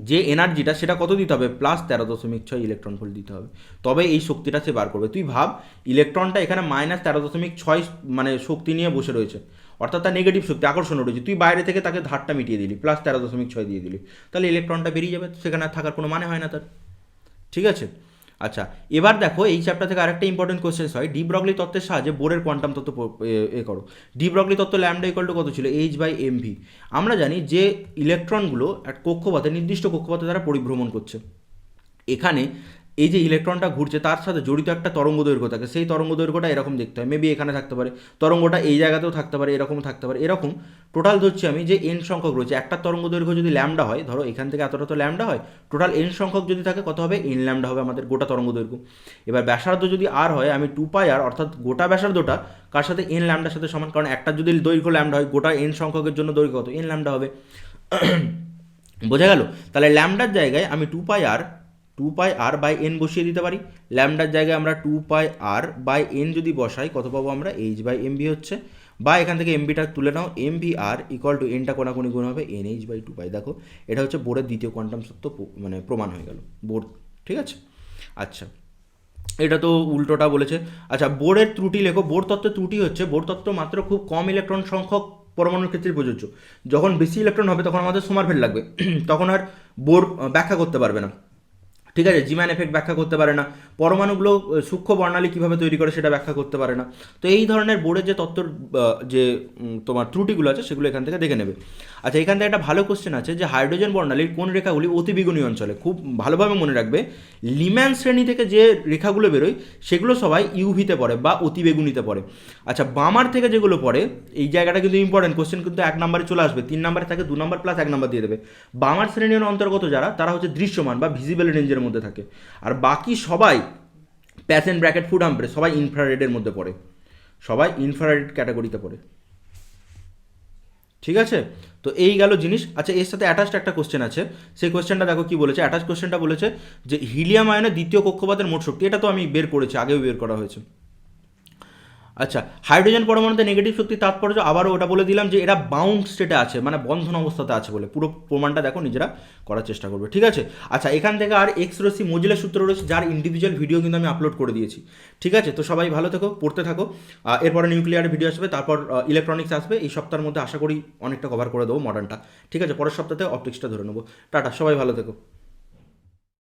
S1: যে এনার্জিটা সেটা কত দিতে হবে, +13.6 ইলেকট্রন ভোল্ট দিতে হবে, তবে এই শক্তিটা সে বার করবে। তুই ভাব ইলেকট্রনটা এখানে -13.6 মানে শক্তি নিয়ে বসে রয়েছে, অর্থাৎ তার নেগেটিভ শক্তি আকর্ষণ রয়েছে, তুই বাইরে থেকে তাকে ধারটা মিটিয়ে দিলি, +13.6 দিয়ে দিলি, তাহলে ইলেকট্রনটা বেরিয়ে যাবে, সেখানে থাকার কোনো মানে হয় না তার। ঠিক আছে, আচ্ছা এবার দেখো এই চ্যাপ্টার থেকে আরেকটা ইম্পর্টেন্ট কোয়েশ্চেন হয়, ডি ব্রগলি তত্ত্বের সাহায্যে বোরের কোয়ান্টাম তত্ত্ব করো। ডি ব্রগলি তত্ত্ব ল্যামডা ইকুয়াল টু কত ছিল, h/mv। আমরা জানি যে ইলেকট্রনগুলো এক কক্ষপথে নির্দিষ্ট কক্ষপথে দ্বারা পরিভ্রমণ করছে, এখানে এই যে ইলেকট্রনটা ঘুরছে তার সাথে জড়িত একটা তরঙ্গ দৈর্ঘ্য থাকে, সেই তরঙ্গ দৈর্ঘ্যটা এরকম দেখতে হয়, মেবি এখানে থাকতে পারে তরঙ্গটা, এই জায়গাতেও থাকতে পারে, এরকম থাকতে পারে, এরকম টোটাল ধরছি আমি যে n সংখ্যক রয়েছে। একটা তরঙ্গ দৈর্ঘ্য যদি ল্যামডা হয়, ধরো এখান থেকে এতটা তো ল্যামডা হয়, টোটাল n সংখ্যক যদি থাকে কত হবে, n ল্যামডা হবে আমাদের গোটা তরঙ্গ দৈর্ঘ্য। এবার ব্যাসার্ধ যদি r হয়, আমি 2πr অর্থাৎ গোটা ব্যাসার্ধটা কার সাথে, n ল্যামডার সাথে সমান, কারণ একটা যদি দৈর্ঘ্য ল্যামডা হয়, গোটা n সংখ্যকের জন্য দৈর্ঘ্য কত, n ল্যামডা হবে। বোঝা গেল? তাহলে ল্যামডার জায়গায় আমি 2πr/n বসিয়ে দিতে পারি, ল্যামডার জায়গায় আমরা 2πr/n যদি বসাই কত পাবো আমরা, h/mv হচ্ছে, বা এখান থেকে mvটা তুলে নাও, mvr = nটা কোনাকুনি গুণ হবে nh/2π। দেখো এটা হচ্ছে বোরের দ্বিতীয় কোয়ান্টাম সত্য মানে প্রমাণ হয়ে গেল বোর। ঠিক আছে, আচ্ছা এটা তো উল্টোটা বলেছে। আচ্ছা বোরের ত্রুটি লেখো। বোর তত্ত্বের ত্রুটি হচ্ছে, বোর তত্ত্ব মাত্র খুব কম ইলেকট্রন সংখ্যক পরমাণুর ক্ষেত্রে প্রযোজ্য, যখন বেশি ইলেকট্রন হবে তখন আমাদের সোমারফেল্ড লাগবে, তখন আর বোর ব্যাখ্যা করতে পারবে না। ঠিক আছে, জিম্যান এফেক্ট ব্যাখ্যা করতে পারে না, পরমাণুগুলো সূক্ষ্ম বর্ণালী কীভাবে তৈরি করে সেটা ব্যাখ্যা করতে পারে না। তো এই ধরনের বোর্ডের যে তত্ত্বর যে তোমার ত্রুটিগুলো আছে সেগুলো এখান থেকে দেখে নেবে। আচ্ছা, এখান থেকে একটা ভালো কোশ্চেন আছে যে হাইড্রোজেন বর্ণালীর কোন রেখাগুলি অতিবেগুনি অঞ্চলে, খুব ভালোভাবে মনে রাখবে, লিম্যান শ্রেণী থেকে যে রেখাগুলো বেরোয় সেগুলো সবাই ইউভিতে পড়ে বা অতিবেগুনিতে পড়ে। আচ্ছা, বামার থেকে যেগুলো পড়ে, এই জায়গাটা কিন্তু ইম্পর্টেন্ট কোশ্চেন, কিন্তু 1 নম্বরে চলে আসবে, 3 নম্বরে থাকে 2 নম্বর প্লাস 1 নম্বর দিয়ে দেবে। বামার শ্রেণীর অন্তর্গত যারা, তারা হচ্ছে দৃশ্যমান বা ভিজিবল রেঞ্জের মধ্যে থাকে, আর বাকি সবাই প্যাসেন্ট ব্র্যাকেট ফুড আম্পরে সবাই ইনফ্রারেডের মধ্যে পড়ে, সবাই ইনফ্রারেড ক্যাটাগরিতে পড়ে। ঠিক আছে, তো এই গেল জিনিস। আচ্ছা, এর সাথে অ্যাটাচড একটা কোশ্চেন আছে, সেই কোশ্চেনটা দেখো কি বলেছে। অ্যাটাচ কোশ্চেনটা বলেছে যে হিলিয়াম আয়নের দ্বিতীয় কক্ষপথের মোট শক্তি, এটা তো আমি বের করেছি, আগেও বের করা হয়েছে। আচ্ছা, হাইড্রোজেন পরমাণুতে নেগেটিভ শক্তি তাৎপর্য আবারও ওটা বলে দিলাম যে এরা বাউন্ড স্টেটে আছে, মানে বন্ধন অবস্থাতে আছে বলে। পুরো প্রমাণটা দেখো, নিজেরা করার চেষ্টা করবে। ঠিক আছে, আচ্ছা, এখান থেকে আর এক্স রশ্মি মজিলের সূত্র রয়েছে, যার ইন্ডিভিজুয়াল ভিডিও কিন্তু আমি আপলোড করে দিয়েছি। ঠিক আছে, তো সবাই ভালো থেকো, পড়তে থাকো। এরপরে নিউক্লিয়ার ভিডিও আসবে, তারপর ইলেকট্রনিক্স আসবে। এই সপ্তাহের মধ্যে আশা করি অনেকটা কভার করে দেবো মডার্নটা। ঠিক আছে, পরের সপ্তাহে অপটিক্সটা ধরে নেবো। টাটা, সবাই ভালো থেকো।